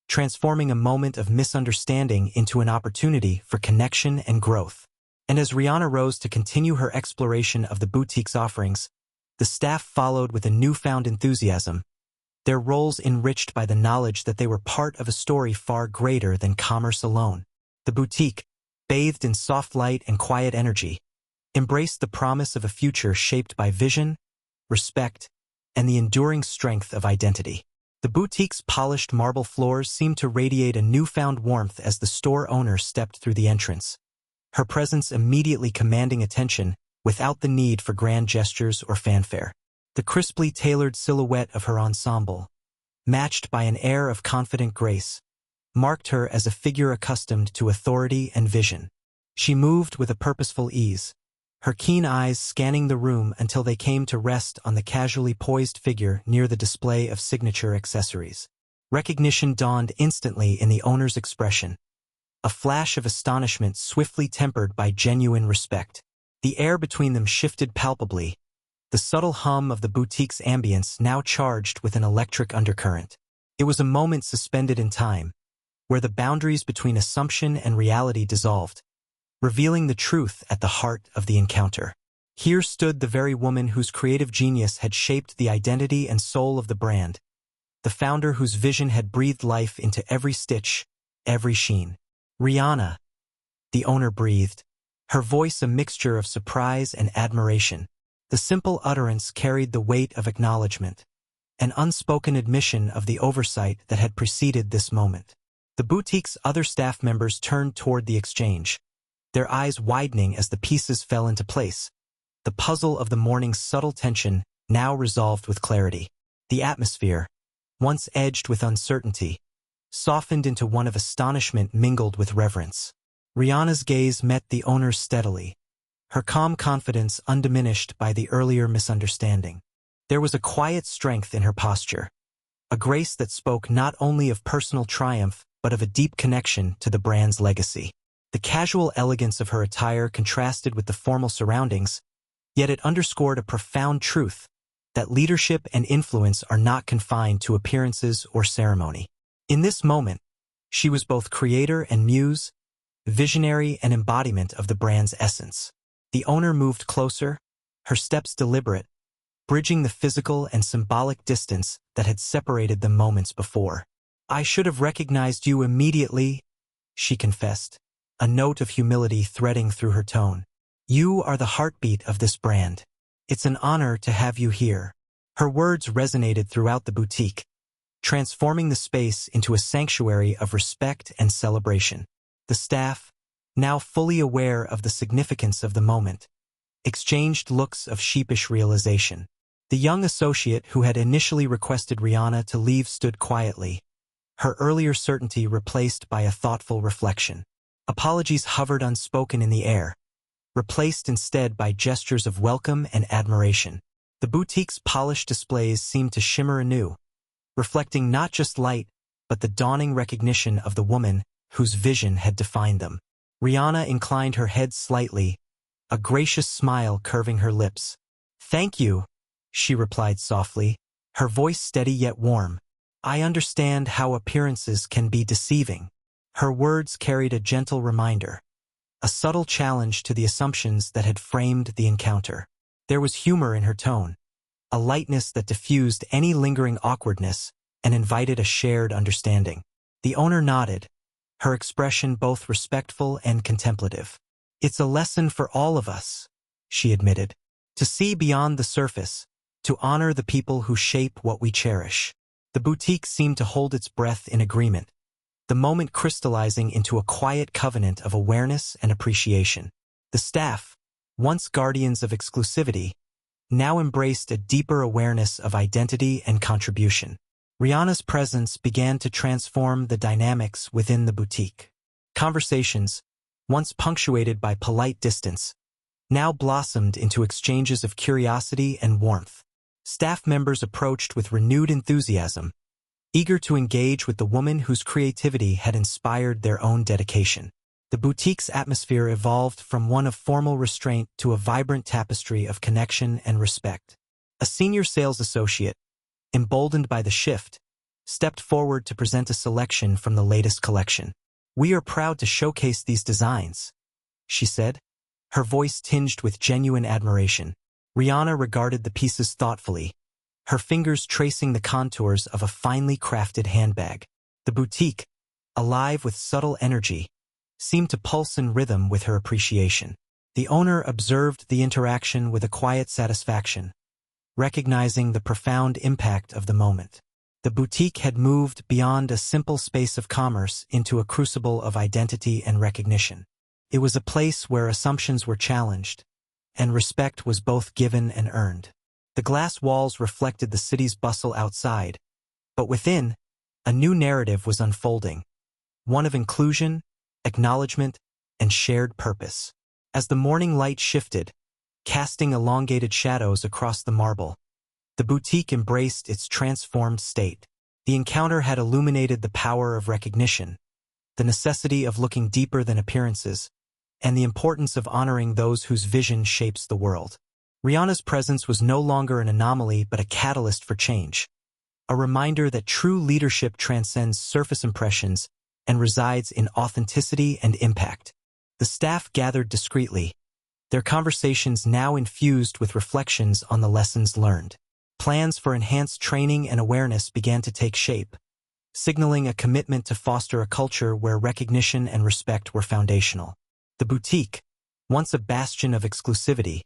transforming a moment of misunderstanding into an opportunity for connection and growth. And as Rihanna rose to continue her exploration of the boutique's offerings, the staff followed with a newfound enthusiasm, their roles enriched by the knowledge that they were part of a story far greater than commerce alone. The boutique, bathed in soft light and quiet energy, embraced the promise of a future shaped by vision, respect, and the enduring strength of identity. The boutique's polished marble floors seemed to radiate a newfound warmth as the store owner stepped through the entrance, her presence immediately commanding attention without the need for grand gestures or fanfare. The crisply tailored silhouette of her ensemble, matched by an air of confident grace, marked her as a figure accustomed to authority and vision. She moved with a purposeful ease, her keen eyes scanning the room until they came to rest on the casually poised figure near the display of signature accessories. Recognition dawned instantly in the owner's expression, a flash of astonishment swiftly tempered by genuine respect. The air between them shifted palpably, the subtle hum of the boutique's ambience now charged with an electric undercurrent. It was a moment suspended in time, where the boundaries between assumption and reality dissolved, revealing the truth at the heart of the encounter. Here stood the very woman whose creative genius had shaped the identity and soul of the brand, the founder whose vision had breathed life into every stitch, every sheen. Rihanna, the owner breathed, her voice a mixture of surprise and admiration. The simple utterance carried the weight of acknowledgement, an unspoken admission of the oversight that had preceded this moment. The boutique's other staff members turned toward the exchange, their eyes widening as the pieces fell into place. The puzzle of the morning's subtle tension now resolved with clarity. The atmosphere, once edged with uncertainty, softened into one of astonishment mingled with reverence. Rihanna's gaze met the owner's steadily, her calm confidence undiminished by the earlier misunderstanding. There was a quiet strength in her posture, a grace that spoke not only of personal triumph but of a deep connection to the brand's legacy. The casual elegance of her attire contrasted with the formal surroundings, yet it underscored a profound truth, that leadership and influence are not confined to appearances or ceremony. In this moment, she was both creator and muse, visionary and embodiment of the brand's essence. The owner moved closer, her steps deliberate, bridging the physical and symbolic distance that had separated them moments before. "I should have recognized you immediately," she confessed, a note of humility threading through her tone. "You are the heartbeat of this brand. It's an honor to have you here." Her words resonated throughout the boutique, transforming the space into a sanctuary of respect and celebration. The staff, now fully aware of the significance of the moment, exchanged looks of sheepish realization. The young associate who had initially requested Rihanna to leave stood quietly, her earlier certainty replaced by a thoughtful reflection. Apologies hovered unspoken in the air, replaced instead by gestures of welcome and admiration. The boutique's polished displays seemed to shimmer anew, reflecting not just light, but the dawning recognition of the woman whose vision had defined them. Rihanna inclined her head slightly, a gracious smile curving her lips. "Thank you," she replied softly, her voice steady yet warm. "I understand how appearances can be deceiving." Her words carried a gentle reminder, a subtle challenge to the assumptions that had framed the encounter. There was humor in her tone, a lightness that diffused any lingering awkwardness and invited a shared understanding. The owner nodded, her expression both respectful and contemplative. "It's a lesson for all of us," she admitted, "to see beyond the surface, to honor the people who shape what we cherish." The boutique seemed to hold its breath in agreement, the moment crystallizing into a quiet covenant of awareness and appreciation. The staff, once guardians of exclusivity, now embraced a deeper awareness of identity and contribution. Rihanna's presence began to transform the dynamics within the boutique. Conversations, once punctuated by polite distance, now blossomed into exchanges of curiosity and warmth. Staff members approached with renewed enthusiasm, eager to engage with the woman whose creativity had inspired their own dedication. The boutique's atmosphere evolved from one of formal restraint to a vibrant tapestry of connection and respect. A senior sales associate, emboldened by the shift, stepped forward to present a selection from the latest collection. "We are proud to showcase these designs," she said, her voice tinged with genuine admiration. Rihanna regarded the pieces thoughtfully, her fingers tracing the contours of a finely crafted handbag. The boutique, alive with subtle energy, seemed to pulse in rhythm with her appreciation. The owner observed the interaction with a quiet satisfaction, recognizing the profound impact of the moment. The boutique had moved beyond a simple space of commerce into a crucible of identity and recognition. It was a place where assumptions were challenged, and respect was both given and earned. The glass walls reflected the city's bustle outside, but within, a new narrative was unfolding, one of inclusion, acknowledgement, and shared purpose. As the morning light shifted, casting elongated shadows across the marble, the boutique embraced its transformed state. The encounter had illuminated the power of recognition, the necessity of looking deeper than appearances, and the importance of honoring those whose vision shapes the world. Rihanna's presence was no longer an anomaly but a catalyst for change, a reminder that true leadership transcends surface impressions and resides in authenticity and impact. The staff gathered discreetly, their conversations now infused with reflections on the lessons learned. Plans for enhanced training and awareness began to take shape, signaling a commitment to foster a culture where recognition and respect were foundational. The boutique, once a bastion of exclusivity,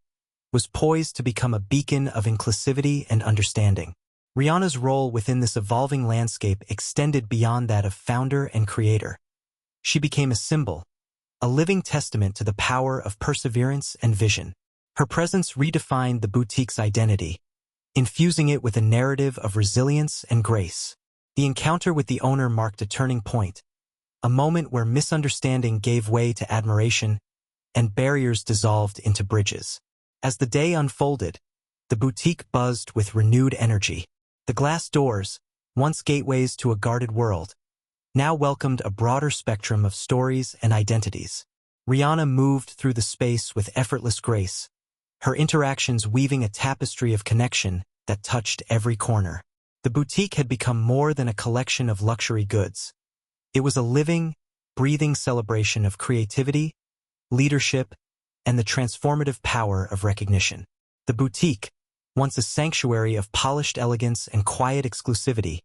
was poised to become a beacon of inclusivity and understanding. Rihanna's role within this evolving landscape extended beyond that of founder and creator. She became a symbol, a living testament to the power of perseverance and vision. Her presence redefined the boutique's identity, infusing it with a narrative of resilience and grace. The encounter with the owner marked a turning point, a moment where misunderstanding gave way to admiration and barriers dissolved into bridges. As the day unfolded, the boutique buzzed with renewed energy. The glass doors, once gateways to a guarded world, now welcomed a broader spectrum of stories and identities. Rihanna moved through the space with effortless grace, her interactions weaving a tapestry of connection that touched every corner. The boutique had become more than a collection of luxury goods. It was a living, breathing celebration of creativity, leadership, and the transformative power of recognition. The boutique, once a sanctuary of polished elegance and quiet exclusivity,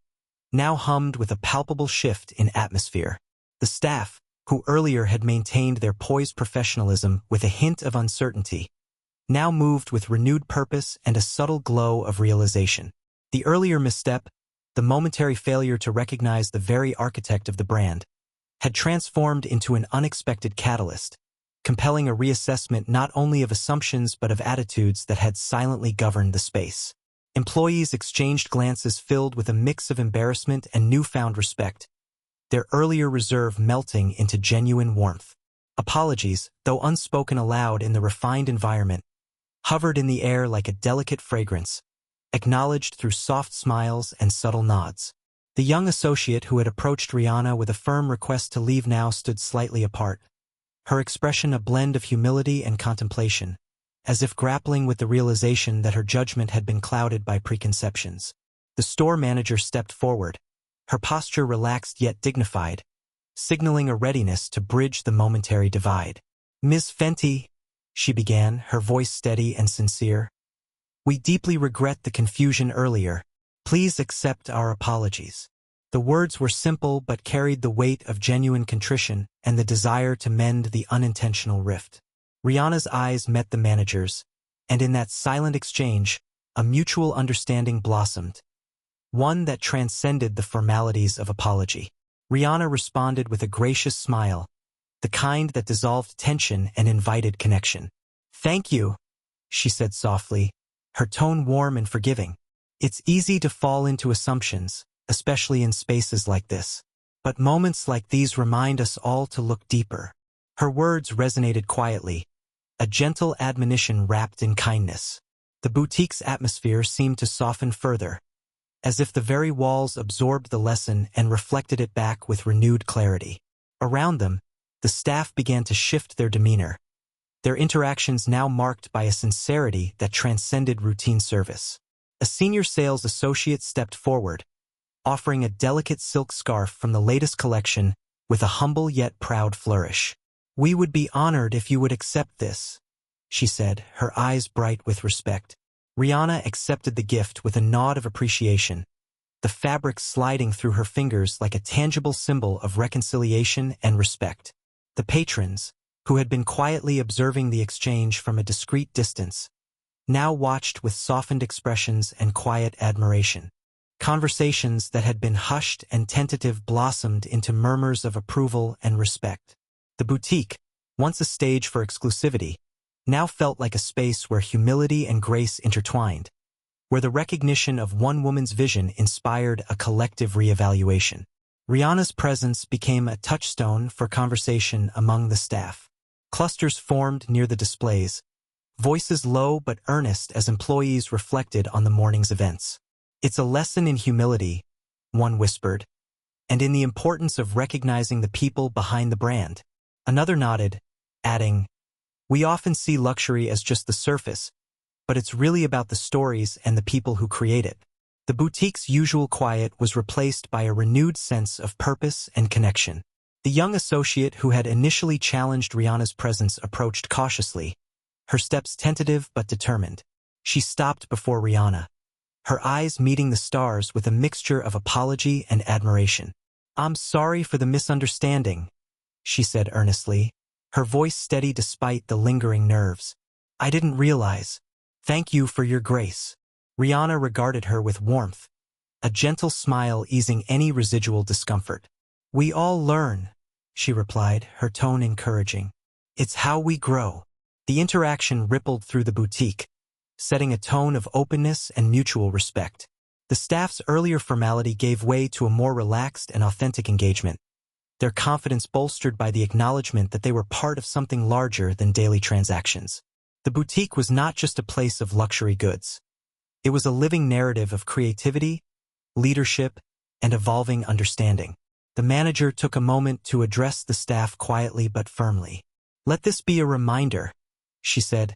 now hummed with a palpable shift in atmosphere. The staff, who earlier had maintained their poised professionalism with a hint of uncertainty, now moved with renewed purpose and a subtle glow of realization. The earlier misstep, the momentary failure to recognize the very architect of the brand, had transformed into an unexpected catalyst, compelling a reassessment not only of assumptions but of attitudes that had silently governed the space. Employees exchanged glances filled with a mix of embarrassment and newfound respect, their earlier reserve melting into genuine warmth. Apologies, though unspoken aloud in the refined environment, hovered in the air like a delicate fragrance, acknowledged through soft smiles and subtle nods. The young associate who had approached Rihanna with a firm request to leave now stood slightly apart, her expression a blend of humility and contemplation, as if grappling with the realization that her judgment had been clouded by preconceptions. The store manager stepped forward, her posture relaxed yet dignified, signaling a readiness to bridge the momentary divide. "Ms. Fenty," she began, her voice steady and sincere, "we deeply regret the confusion earlier. Please accept our apologies." The words were simple but carried the weight of genuine contrition and the desire to mend the unintentional rift. Rihanna's eyes met the manager's, and in that silent exchange, a mutual understanding blossomed, one that transcended the formalities of apology. Rihanna responded with a gracious smile, the kind that dissolved tension and invited connection. "Thank you," she said softly, her tone warm and forgiving. "It's easy to fall into assumptions, especially in spaces like this. But moments like these remind us all to look deeper." Her words resonated quietly, a gentle admonition wrapped in kindness. The boutique's atmosphere seemed to soften further, as if the very walls absorbed the lesson and reflected it back with renewed clarity. Around them, the staff began to shift their demeanor, their interactions now marked by a sincerity that transcended routine service. A senior sales associate stepped forward, offering a delicate silk scarf from the latest collection with a humble yet proud flourish. "We would be honored if you would accept this," she said, her eyes bright with respect. Rihanna accepted the gift with a nod of appreciation, the fabric sliding through her fingers like a tangible symbol of reconciliation and respect. The patrons, who had been quietly observing the exchange from a discreet distance, now watched with softened expressions and quiet admiration. Conversations that had been hushed and tentative blossomed into murmurs of approval and respect. The boutique, once a stage for exclusivity, now felt like a space where humility and grace intertwined, where the recognition of one woman's vision inspired a collective reevaluation. Rihanna's presence became a touchstone for conversation among the staff. Clusters formed near the displays, voices low but earnest as employees reflected on the morning's events. "It's a lesson in humility," one whispered, "and in the importance of recognizing the people behind the brand." Another nodded, adding, "We often see luxury as just the surface, but it's really about the stories and the people who create it." The boutique's usual quiet was replaced by a renewed sense of purpose and connection. The young associate who had initially challenged Rihanna's presence approached cautiously, her steps tentative but determined. She stopped before Rihanna, her eyes meeting the stars with a mixture of apology and admiration. "I'm sorry for the misunderstanding," she said earnestly, her voice steady despite the lingering nerves. "I didn't realize. Thank you for your grace." Rihanna regarded her with warmth, a gentle smile easing any residual discomfort. "We all learn," she replied, her tone encouraging. "It's how we grow." The interaction rippled through the boutique, setting a tone of openness and mutual respect. The staff's earlier formality gave way to a more relaxed and authentic engagement, their confidence bolstered by the acknowledgement that they were part of something larger than daily transactions. The boutique was not just a place of luxury goods. It was a living narrative of creativity, leadership, and evolving understanding. The manager took a moment to address the staff quietly but firmly. "Let this be a reminder," she said,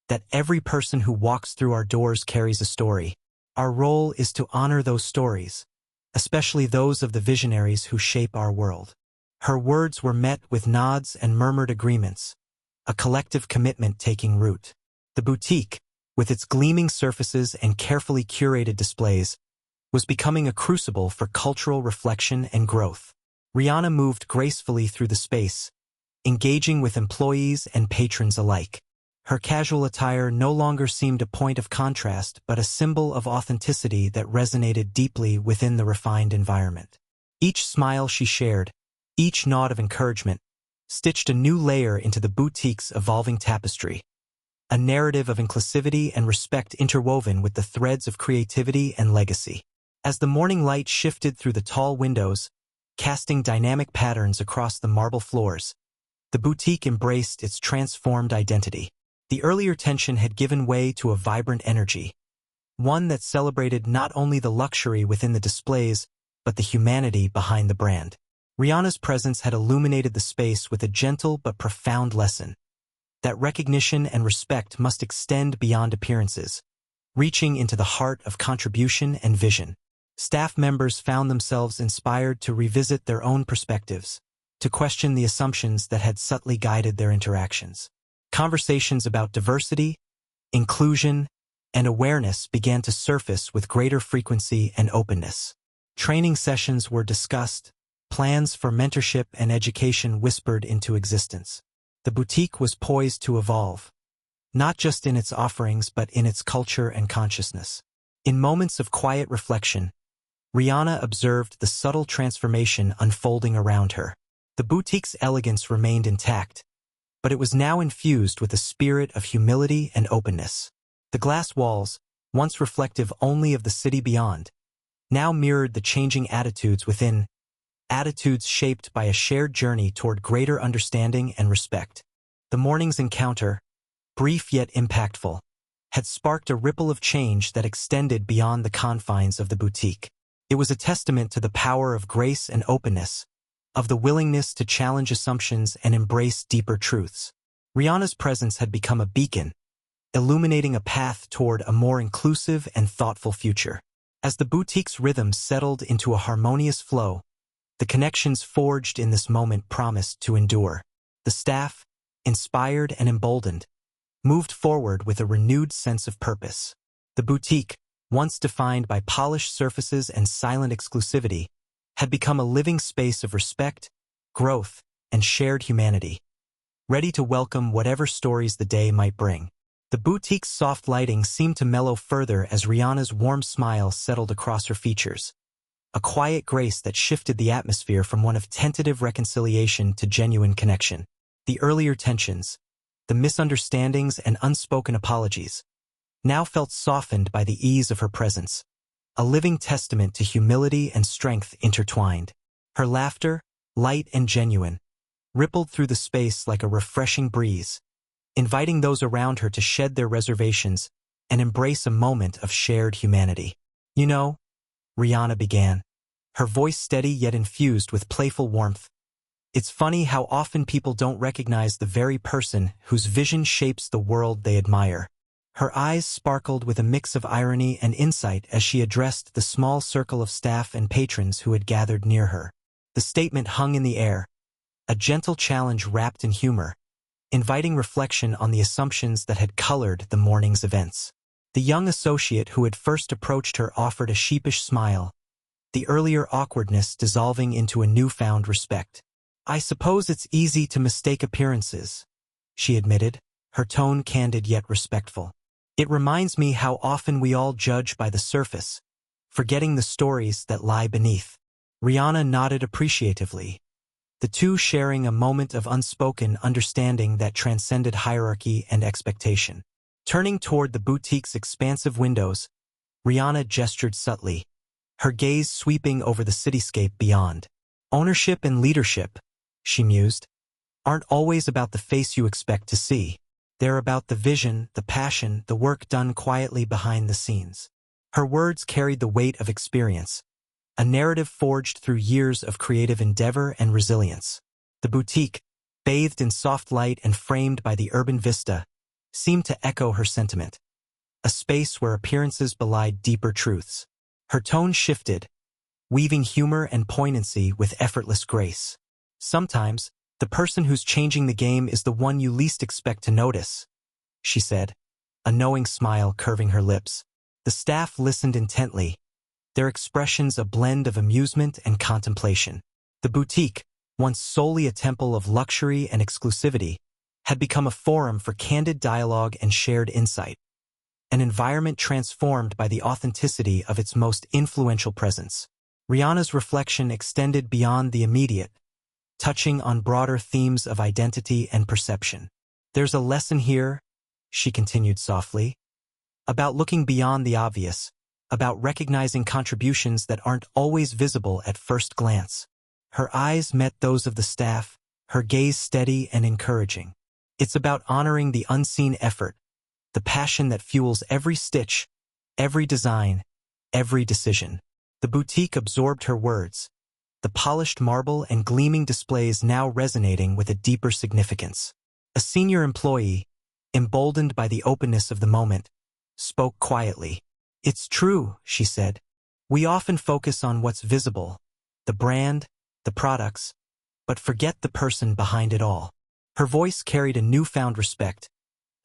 "that every person who walks through our doors carries a story. Our role is to honor those stories, especially those of the visionaries who shape our world." Her words were met with nods and murmured agreements, a collective commitment taking root. The boutique, with its gleaming surfaces and carefully curated displays, was becoming a crucible for cultural reflection and growth. Rihanna moved gracefully through the space, engaging with employees and patrons alike. Her casual attire no longer seemed a point of contrast but a symbol of authenticity that resonated deeply within the refined environment. Each smile she shared, each nod of encouragement, stitched a new layer into the boutique's evolving tapestry, a narrative of inclusivity and respect interwoven with the threads of creativity and legacy. As the morning light shifted through the tall windows, casting dynamic patterns across the marble floors, the boutique embraced its transformed identity. The earlier tension had given way to a vibrant energy, one that celebrated not only the luxury within the displays, but the humanity behind the brand. Rihanna's presence had illuminated the space with a gentle but profound lesson, that recognition and respect must extend beyond appearances, reaching into the heart of contribution and vision. Staff members found themselves inspired to revisit their own perspectives, to question the assumptions that had subtly guided their interactions. Conversations about diversity, inclusion, and awareness began to surface with greater frequency and openness. Training sessions were discussed, plans for mentorship and education whispered into existence. The boutique was poised to evolve, not just in its offerings but in its culture and consciousness. In moments of quiet reflection, Rihanna observed the subtle transformation unfolding around her. The boutique's elegance remained intact, but it was now infused with a spirit of humility and openness. The glass walls, once reflective only of the city beyond, now mirrored the changing attitudes within, attitudes shaped by a shared journey toward greater understanding and respect. The morning's encounter, brief yet impactful, had sparked a ripple of change that extended beyond the confines of the boutique. It was a testament to the power of grace and openness, of the willingness to challenge assumptions and embrace deeper truths. Rihanna's presence had become a beacon, illuminating a path toward a more inclusive and thoughtful future. As the boutique's rhythm settled into a harmonious flow, the connections forged in this moment promised to endure. The staff, inspired and emboldened, moved forward with a renewed sense of purpose. The boutique, once defined by polished surfaces and silent exclusivity, had become a living space of respect, growth, and shared humanity. ready to welcome whatever stories the day might bring. The boutique's soft lighting seemed to mellow further as Rihanna's warm smile settled across her features, a quiet grace that shifted the atmosphere from one of tentative reconciliation to genuine connection. The earlier tensions, the misunderstandings and unspoken apologies, now felt softened by the ease of her presence, a living testament to humility and strength intertwined. Her laughter, light and genuine, rippled through the space like a refreshing breeze, inviting those around her to shed their reservations and embrace a moment of shared humanity. "You know," Rihanna began, her voice steady yet infused with playful warmth, "it's funny how often people don't recognize the very person whose vision shapes the world they admire." Her eyes sparkled with a mix of irony and insight as she addressed the small circle of staff and patrons who had gathered near her. The statement hung in the air, a gentle challenge wrapped in humor, inviting reflection on the assumptions that had colored the morning's events. The young associate who had first approached her offered a sheepish smile, the earlier awkwardness dissolving into a newfound respect. "I suppose it's easy to mistake appearances," she admitted, her tone candid yet respectful. "It reminds me how often we all judge by the surface, forgetting the stories that lie beneath." Rihanna nodded appreciatively, the two sharing a moment of unspoken understanding that transcended hierarchy and expectation. Turning toward the boutique's expansive windows, Rihanna gestured subtly, her gaze sweeping over the cityscape beyond. "Ownership and leadership," she mused, "aren't always about the face you expect to see. They're about the vision, the passion, the work done quietly behind the scenes." Her words carried the weight of experience, a narrative forged through years of creative endeavor and resilience. The boutique, bathed in soft light and framed by the urban vista, seemed to echo her sentiment, a space where appearances belied deeper truths. Her tone shifted, weaving humor and poignancy with effortless grace. "Sometimes, the person who's changing the game is the one you least expect to notice," she said, a knowing smile curving her lips. The staff listened intently, their expressions a blend of amusement and contemplation. The boutique, once solely a temple of luxury and exclusivity, had become a forum for candid dialogue and shared insight, an environment transformed by the authenticity of its most influential presence. Rihanna's reflection extended beyond the immediate, touching on broader themes of identity and perception. "There's a lesson here," she continued softly, "about looking beyond the obvious, about recognizing contributions that aren't always visible at first glance." Her eyes met those of the staff, her gaze steady and encouraging. "It's about honoring the unseen effort, the passion that fuels every stitch, every design, every decision." The boutique absorbed her words, the polished marble and gleaming displays now resonating with a deeper significance. A senior employee, emboldened by the openness of the moment, spoke quietly. "It's true," she said. "We often focus on what's visible, the brand, the products, but forget the person behind it all." Her voice carried a newfound respect,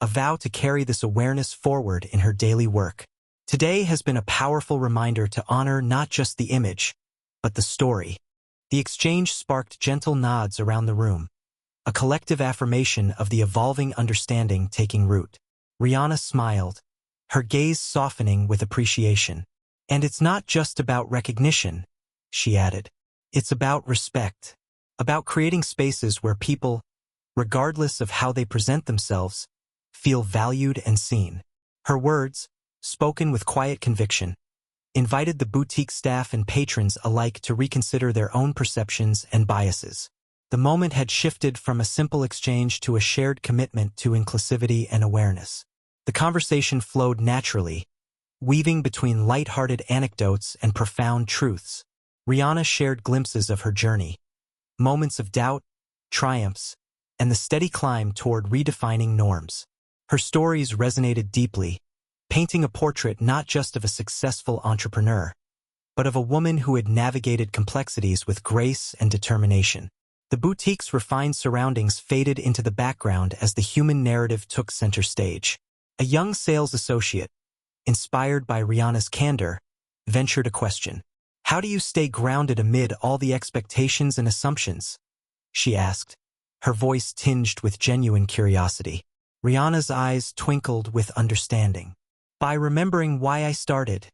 a vow to carry this awareness forward in her daily work. "Today has been a powerful reminder to honor not just the image, but the story." The exchange sparked gentle nods around the room, a collective affirmation of the evolving understanding taking root. Rihanna smiled, her gaze softening with appreciation. "And it's not just about recognition," she added. "It's about respect, about creating spaces where people, regardless of how they present themselves, feel valued and seen." Her words, spoken with quiet conviction, invited the boutique staff and patrons alike to reconsider their own perceptions and biases. The moment had shifted from a simple exchange to a shared commitment to inclusivity and awareness. The conversation flowed naturally, weaving between light-hearted anecdotes and profound truths. Rihanna shared glimpses of her journey, moments of doubt, triumphs, and the steady climb toward redefining norms. Her stories resonated deeply, painting a portrait not just of a successful entrepreneur, but of a woman who had navigated complexities with grace and determination. The boutique's refined surroundings faded into the background as the human narrative took center stage. A young sales associate, inspired by Rihanna's candor, ventured a question. "How do you stay grounded amid all the expectations and assumptions?" she asked, her voice tinged with genuine curiosity. Rihanna's eyes twinkled with understanding. "By remembering why I started,"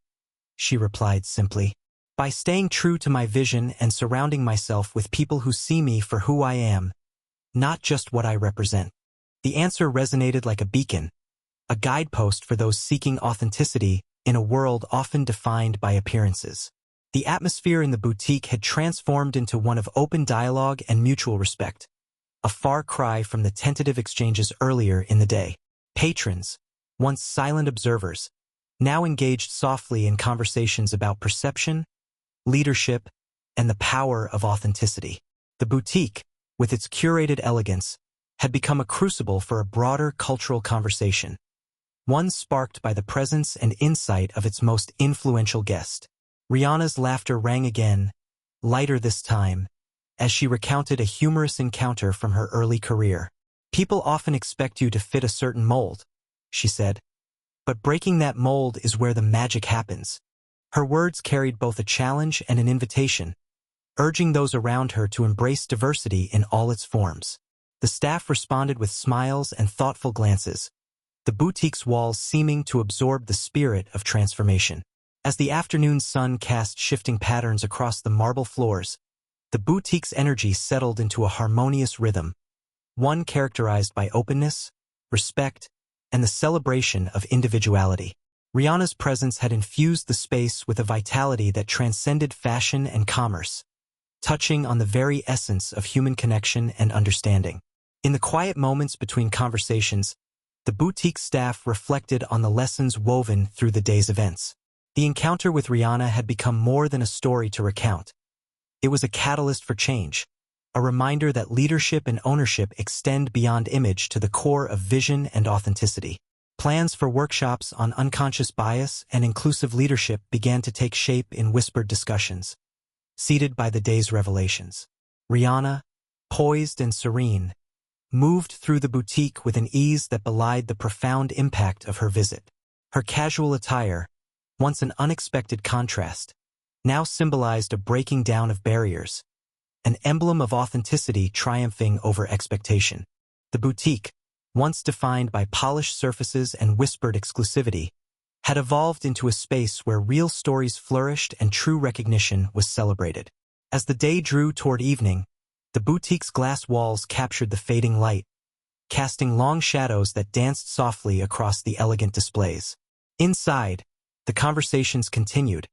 she replied simply. "By staying true to my vision and surrounding myself with people who see me for who I am, not just what I represent." The answer resonated like a beacon, a guidepost for those seeking authenticity in a world often defined by appearances. The atmosphere in the boutique had transformed into one of open dialogue and mutual respect, a far cry from the tentative exchanges earlier in the day. Patrons, once silent observers, now engaged softly in conversations about perception, leadership, and the power of authenticity. The boutique, with its curated elegance, had become a crucible for a broader cultural conversation, one sparked by the presence and insight of its most influential guest. Rihanna's laughter rang again, lighter this time, as she recounted a humorous encounter from her early career. "People often expect you to fit a certain mold," she said, "but breaking that mold is where the magic happens." Her words carried both a challenge and an invitation, urging those around her to embrace diversity in all its forms. The staff responded with smiles and thoughtful glances, the boutique's walls seeming to absorb the spirit of transformation. As the afternoon sun cast shifting patterns across the marble floors, the boutique's energy settled into a harmonious rhythm, one characterized by openness, respect, and the celebration of individuality. Rihanna's presence had infused the space with a vitality that transcended fashion and commerce, touching on the very essence of human connection and understanding. In the quiet moments between conversations, the boutique staff reflected on the lessons woven through the day's events. The encounter with Rihanna had become more than a story to recount. It was a catalyst for change, a reminder that leadership and ownership extend beyond image to the core of vision and authenticity. Plans for workshops on unconscious bias and inclusive leadership began to take shape in whispered discussions. Seated by the day's revelations, Rihanna, poised and serene, moved through the boutique with an ease that belied the profound impact of her visit. Her casual attire, once an unexpected contrast, now symbolized a breaking down of barriers, an emblem of authenticity triumphing over expectation. The boutique, once defined by polished surfaces and whispered exclusivity, had evolved into a space where real stories flourished and true recognition was celebrated. As the day drew toward evening, the boutique's glass walls captured the fading light, casting long shadows that danced softly across the elegant displays. Inside, the conversations continued,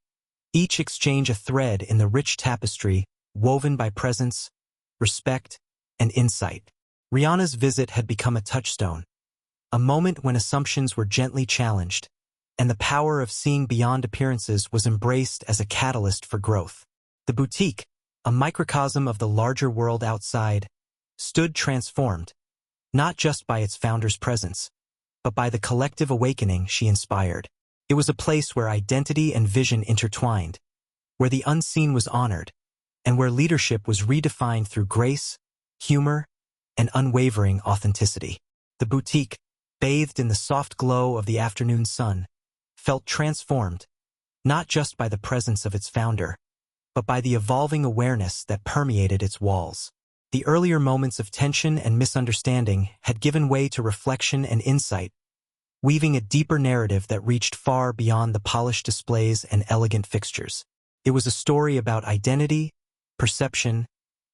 each exchange a thread in the rich tapestry woven by presence, respect, and insight. Rihanna's visit had become a touchstone, a moment when assumptions were gently challenged, and the power of seeing beyond appearances was embraced as a catalyst for growth. The boutique, a microcosm of the larger world outside, stood transformed, not just by its founder's presence, but by the collective awakening she inspired. It was a place where identity and vision intertwined, where the unseen was honored, and where leadership was redefined through grace, humor, and unwavering authenticity. The boutique, bathed in the soft glow of the afternoon sun, felt transformed, not just by the presence of its founder, but by the evolving awareness that permeated its walls. The earlier moments of tension and misunderstanding had given way to reflection and insight, weaving a deeper narrative that reached far beyond the polished displays and elegant fixtures. It was a story about identity, perception,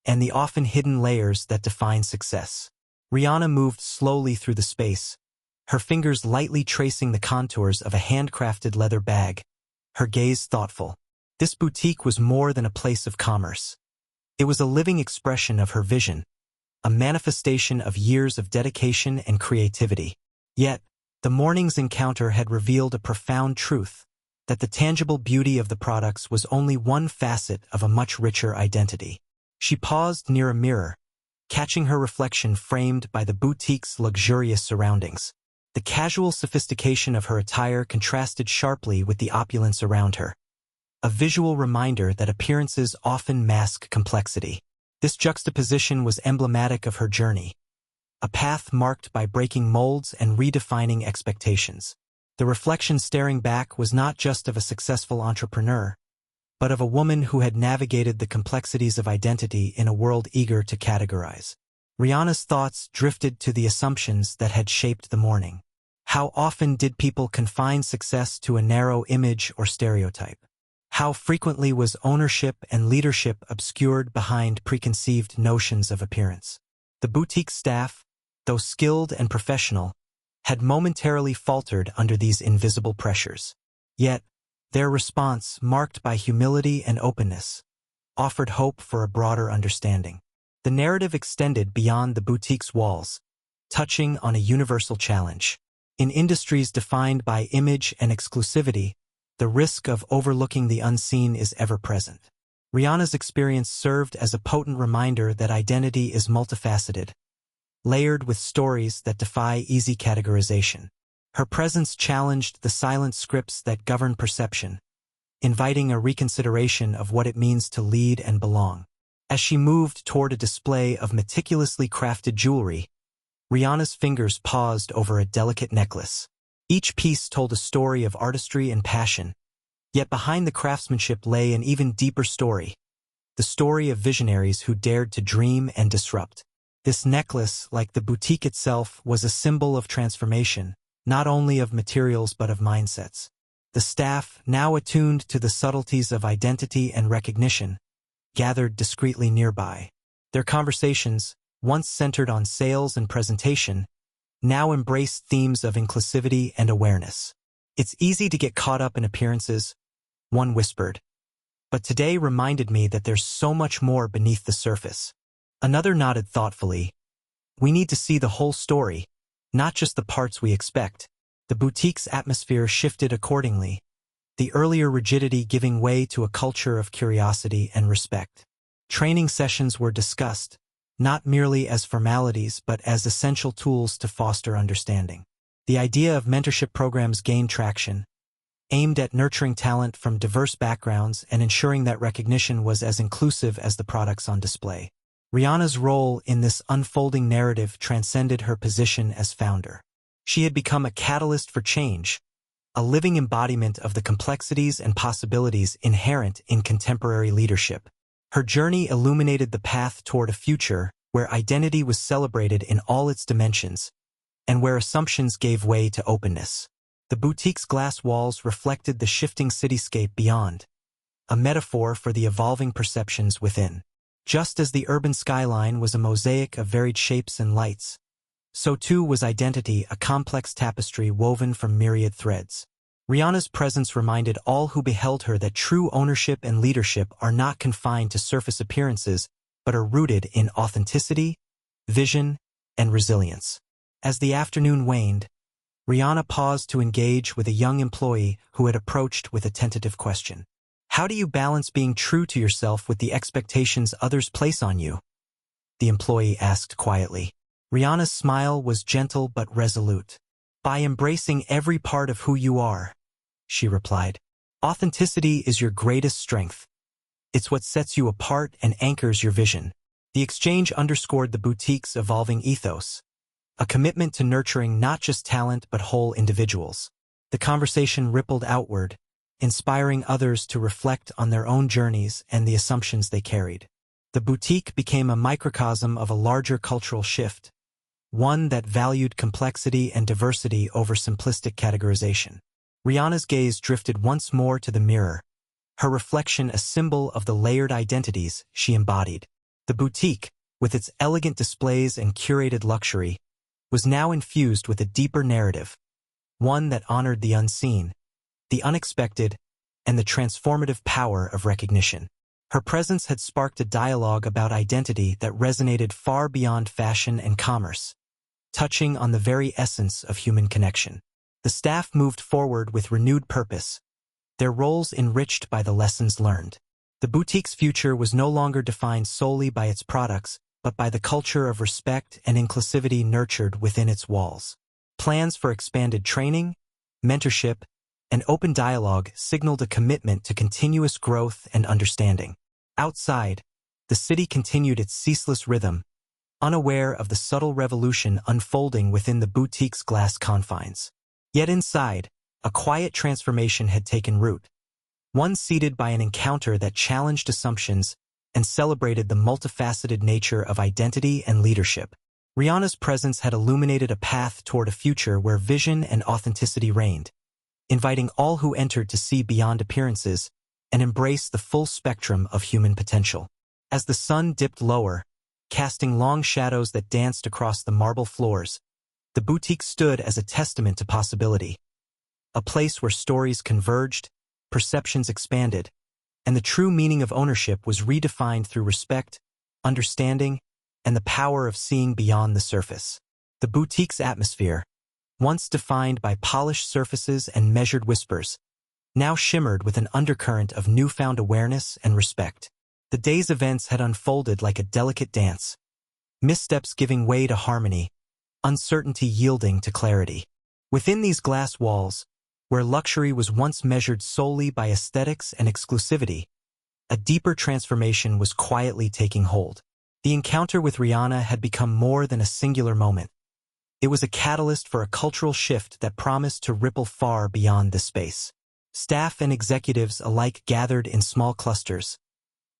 and the often hidden layers that define success. Rihanna moved slowly through the space, her fingers lightly tracing the contours of a handcrafted leather bag, her gaze thoughtful. This boutique was more than a place of commerce. It was a living expression of her vision, a manifestation of years of dedication and creativity. Yet, the morning's encounter had revealed a profound truth, that the tangible beauty of the products was only one facet of a much richer identity. She paused near a mirror, catching her reflection framed by the boutique's luxurious surroundings. The casual sophistication of her attire contrasted sharply with the opulence around her, a visual reminder that appearances often mask complexity. This juxtaposition was emblematic of her journey, a path marked by breaking molds and redefining expectations. The reflection staring back was not just of a successful entrepreneur, but of a woman who had navigated the complexities of identity in a world eager to categorize. Rihanna's thoughts drifted to the assumptions that had shaped the morning. How often did people confine success to a narrow image or stereotype? How frequently was ownership and leadership obscured behind preconceived notions of appearance? The boutique staff, though skilled and professional, had momentarily faltered under these invisible pressures. Yet, their response, marked by humility and openness, offered hope for a broader understanding. The narrative extended beyond the boutique's walls, touching on a universal challenge. In industries defined by image and exclusivity, the risk of overlooking the unseen is ever present. Rihanna's experience served as a potent reminder that identity is multifaceted, layered with stories that defy easy categorization. Her presence challenged the silent scripts that govern perception, inviting a reconsideration of what it means to lead and belong. As she moved toward a display of meticulously crafted jewelry, Rihanna's fingers paused over a delicate necklace. Each piece told a story of artistry and passion, yet behind the craftsmanship lay an even deeper story, the story of visionaries who dared to dream and disrupt. This necklace, like the boutique itself, was a symbol of transformation, not only of materials but of mindsets. The staff, now attuned to the subtleties of identity and recognition, gathered discreetly nearby. Their conversations, once centered on sales and presentation, now embraced themes of inclusivity and awareness. "It's easy to get caught up in appearances," one whispered, "but today reminded me that there's so much more beneath the surface." Another nodded thoughtfully, "We need to see the whole story, not just the parts we expect." The boutique's atmosphere shifted accordingly, the earlier rigidity giving way to a culture of curiosity and respect. Training sessions were discussed, not merely as formalities but as essential tools to foster understanding. The idea of mentorship programs gained traction, aimed at nurturing talent from diverse backgrounds and ensuring that recognition was as inclusive as the products on display. Rihanna's role in this unfolding narrative transcended her position as founder. She had become a catalyst for change, a living embodiment of the complexities and possibilities inherent in contemporary leadership. Her journey illuminated the path toward a future where identity was celebrated in all its dimensions, and where assumptions gave way to openness. The boutique's glass walls reflected the shifting cityscape beyond, a metaphor for the evolving perceptions within. Just as the urban skyline was a mosaic of varied shapes and lights, so too was identity, a complex tapestry woven from myriad threads. Rihanna's presence reminded all who beheld her that true ownership and leadership are not confined to surface appearances, but are rooted in authenticity, vision, and resilience. As the afternoon waned, Rihanna paused to engage with a young employee who had approached with a tentative question. "How do you balance being true to yourself with the expectations others place on you?" the employee asked quietly. Rihanna's smile was gentle but resolute. "By embracing every part of who you are," she replied. "Authenticity is your greatest strength. It's what sets you apart and anchors your vision." The exchange underscored the boutique's evolving ethos, a commitment to nurturing not just talent but whole individuals. The conversation rippled outward, inspiring others to reflect on their own journeys and the assumptions they carried. The boutique became a microcosm of a larger cultural shift, one that valued complexity and diversity over simplistic categorization. Rihanna's gaze drifted once more to the mirror, her reflection a symbol of the layered identities she embodied. The boutique, with its elegant displays and curated luxury, was now infused with a deeper narrative, one that honored the unseen, the unexpected, and the transformative power of recognition. Her presence had sparked a dialogue about identity that resonated far beyond fashion and commerce, touching on the very essence of human connection. The staff moved forward with renewed purpose, their roles enriched by the lessons learned. The boutique's future was no longer defined solely by its products, but by the culture of respect and inclusivity nurtured within its walls. Plans for expanded training, mentorship, and open dialogue signaled a commitment to continuous growth and understanding. Outside, the city continued its ceaseless rhythm, unaware of the subtle revolution unfolding within the boutique's glass confines. Yet inside, a quiet transformation had taken root, one seeded by an encounter that challenged assumptions and celebrated the multifaceted nature of identity and leadership. Rihanna's presence had illuminated a path toward a future where vision and authenticity reigned, inviting all who entered to see beyond appearances and embrace the full spectrum of human potential. As the sun dipped lower, casting long shadows that danced across the marble floors, the boutique stood as a testament to possibility, a place where stories converged, perceptions expanded, and the true meaning of ownership was redefined through respect, understanding, and the power of seeing beyond the surface. The boutique's atmosphere, once defined by polished surfaces and measured whispers, now shimmered with an undercurrent of newfound awareness and respect. The day's events had unfolded like a delicate dance, missteps giving way to harmony, uncertainty yielding to clarity. Within these glass walls, where luxury was once measured solely by aesthetics and exclusivity, a deeper transformation was quietly taking hold. The encounter with Rihanna had become more than a singular moment. It was a catalyst for a cultural shift that promised to ripple far beyond this space. Staff and executives alike gathered in small clusters,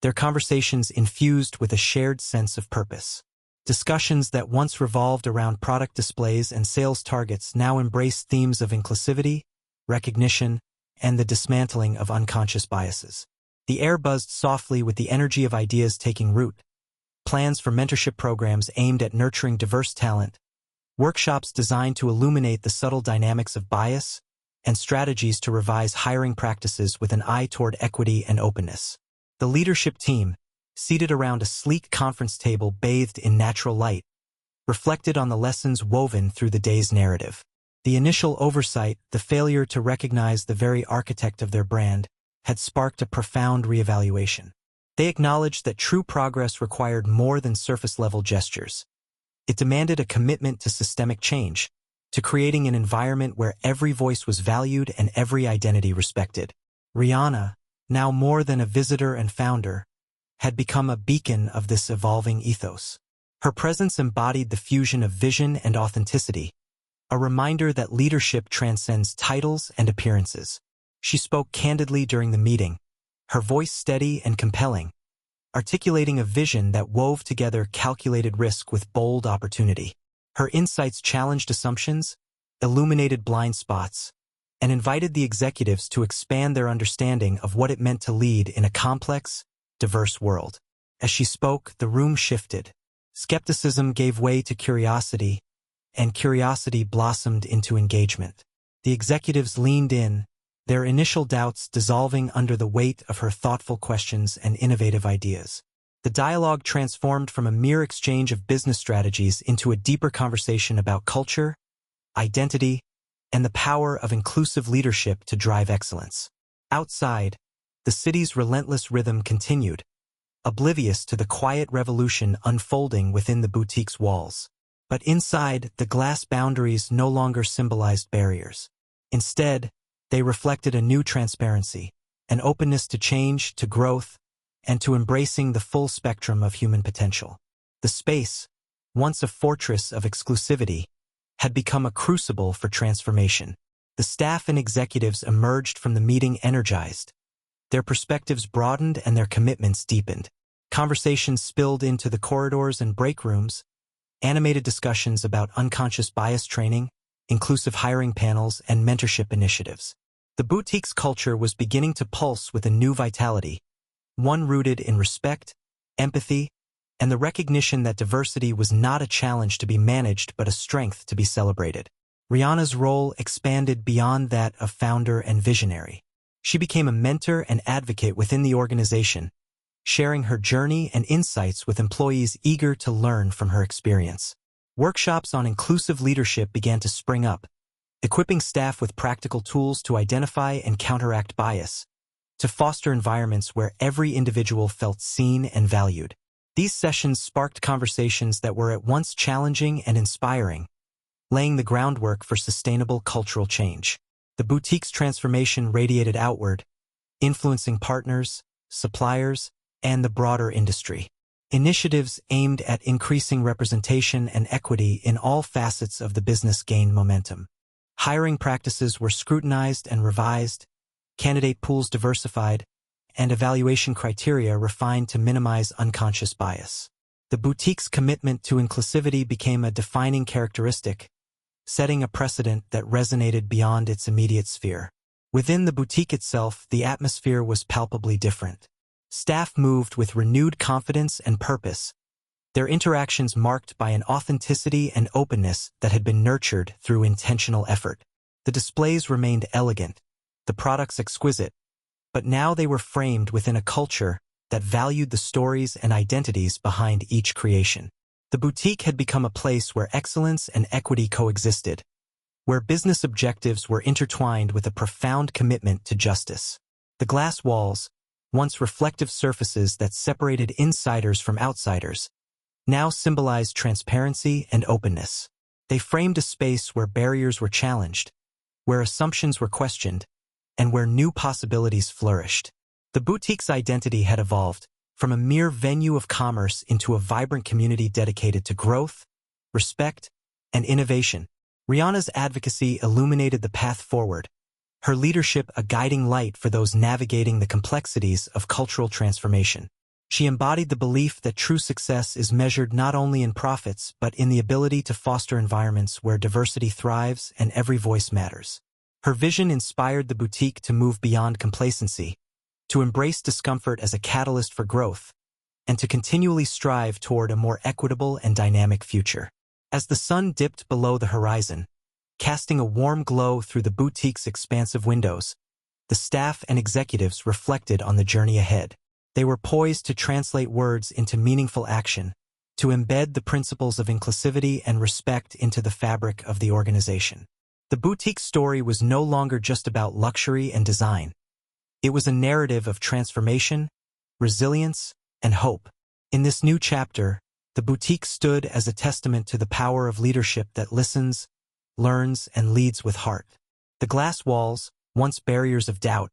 their conversations infused with a shared sense of purpose. Discussions that once revolved around product displays and sales targets now embraced themes of inclusivity, recognition, and the dismantling of unconscious biases. The air buzzed softly with the energy of ideas taking root. Plans for mentorship programs aimed at nurturing diverse talent, workshops designed to illuminate the subtle dynamics of bias, and strategies to revise hiring practices with an eye toward equity and openness. The leadership team, seated around a sleek conference table bathed in natural light, reflected on the lessons woven through the day's narrative. The initial oversight, the failure to recognize the very architect of their brand, had sparked a profound reevaluation. They acknowledged that true progress required more than surface-level gestures. It demanded a commitment to systemic change, to creating an environment where every voice was valued and every identity respected. Rihanna, now more than a visitor and founder, had become a beacon of this evolving ethos. Her presence embodied the fusion of vision and authenticity, a reminder that leadership transcends titles and appearances. She spoke candidly during the meeting, her voice steady and compelling, articulating a vision that wove together calculated risk with bold opportunity. Her insights challenged assumptions, illuminated blind spots, and invited the executives to expand their understanding of what it meant to lead in a complex, diverse world. As she spoke, the room shifted. Skepticism gave way to curiosity, and curiosity blossomed into engagement. The executives leaned in, their initial doubts dissolving under the weight of her thoughtful questions and innovative ideas. The dialogue transformed from a mere exchange of business strategies into a deeper conversation about culture, identity, and the power of inclusive leadership to drive excellence. Outside, the city's relentless rhythm continued, oblivious to the quiet revolution unfolding within the boutique's walls. But inside, the glass boundaries no longer symbolized barriers. Instead, they reflected a new transparency, an openness to change, to growth, and to embracing the full spectrum of human potential. The space, once a fortress of exclusivity, had become a crucible for transformation. The staff and executives emerged from the meeting energized. Their perspectives broadened and their commitments deepened. Conversations spilled into the corridors and break rooms, animated discussions about unconscious bias training, inclusive hiring panels, and mentorship initiatives. The boutique's culture was beginning to pulse with a new vitality, one rooted in respect, empathy, and the recognition that diversity was not a challenge to be managed but a strength to be celebrated. Rihanna's role expanded beyond that of founder and visionary. She became a mentor and advocate within the organization, sharing her journey and insights with employees eager to learn from her experience. Workshops on inclusive leadership began to spring up, equipping staff with practical tools to identify and counteract bias, to foster environments where every individual felt seen and valued. These sessions sparked conversations that were at once challenging and inspiring, laying the groundwork for sustainable cultural change. The boutique's transformation radiated outward, influencing partners, suppliers, and the broader industry. Initiatives aimed at increasing representation and equity in all facets of the business gained momentum. Hiring practices were scrutinized and revised, candidate pools diversified, and evaluation criteria refined to minimize unconscious bias. The boutique's commitment to inclusivity became a defining characteristic, setting a precedent that resonated beyond its immediate sphere. Within the boutique itself, the atmosphere was palpably different. Staff moved with renewed confidence and purpose, their interactions marked by an authenticity and openness that had been nurtured through intentional effort. The displays remained elegant, the products exquisite, but now they were framed within a culture that valued the stories and identities behind each creation. The boutique had become a place where excellence and equity coexisted, where business objectives were intertwined with a profound commitment to justice. The glass walls, once reflective surfaces that separated insiders from outsiders, now symbolized transparency and openness. They framed a space where barriers were challenged, where assumptions were questioned, and where new possibilities flourished. The boutique's identity had evolved from a mere venue of commerce into a vibrant community dedicated to growth, respect, and innovation. Rihanna's advocacy illuminated the path forward, her leadership a guiding light for those navigating the complexities of cultural transformation. She embodied the belief that true success is measured not only in profits but in the ability to foster environments where diversity thrives and every voice matters. Her vision inspired the boutique to move beyond complacency, to embrace discomfort as a catalyst for growth, and to continually strive toward a more equitable and dynamic future. As the sun dipped below the horizon, casting a warm glow through the boutique's expansive windows, the staff and executives reflected on the journey ahead. They were poised to translate words into meaningful action, to embed the principles of inclusivity and respect into the fabric of the organization. The boutique story was no longer just about luxury and design. It was a narrative of transformation, resilience, and hope. In this new chapter, the boutique stood as a testament to the power of leadership that listens, learns, and leads with heart. The glass walls, once barriers of doubt,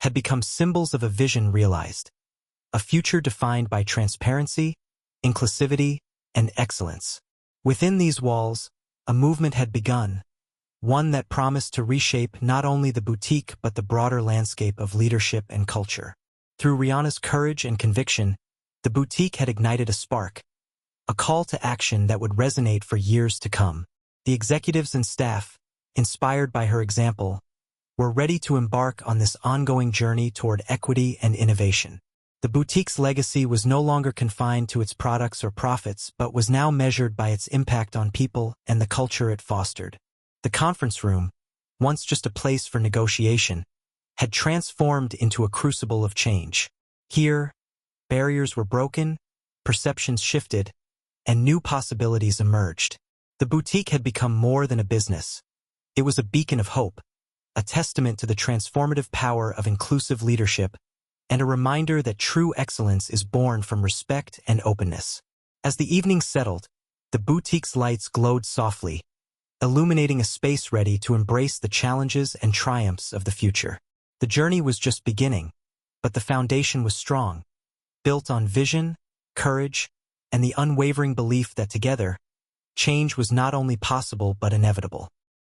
had become symbols of a vision realized, a future defined by transparency, inclusivity, and excellence. Within these walls, a movement had begun, one that promised to reshape not only the boutique but the broader landscape of leadership and culture. Through Rihanna's courage and conviction, the boutique had ignited a spark, a call to action that would resonate for years to come. The executives and staff, inspired by her example, were ready to embark on this ongoing journey toward equity and innovation. The boutique's legacy was no longer confined to its products or profits but was now measured by its impact on people and the culture it fostered. The conference room, once just a place for negotiation, had transformed into a crucible of change. Here, barriers were broken, perceptions shifted, and new possibilities emerged. The boutique had become more than a business. It was a beacon of hope, a testament to the transformative power of inclusive leadership, and a reminder that true excellence is born from respect and openness. As the evening settled, the boutique's lights glowed softly, illuminating a space ready to embrace the challenges and triumphs of the future. The journey was just beginning, but the foundation was strong, built on vision, courage, and the unwavering belief that together, change was not only possible but inevitable.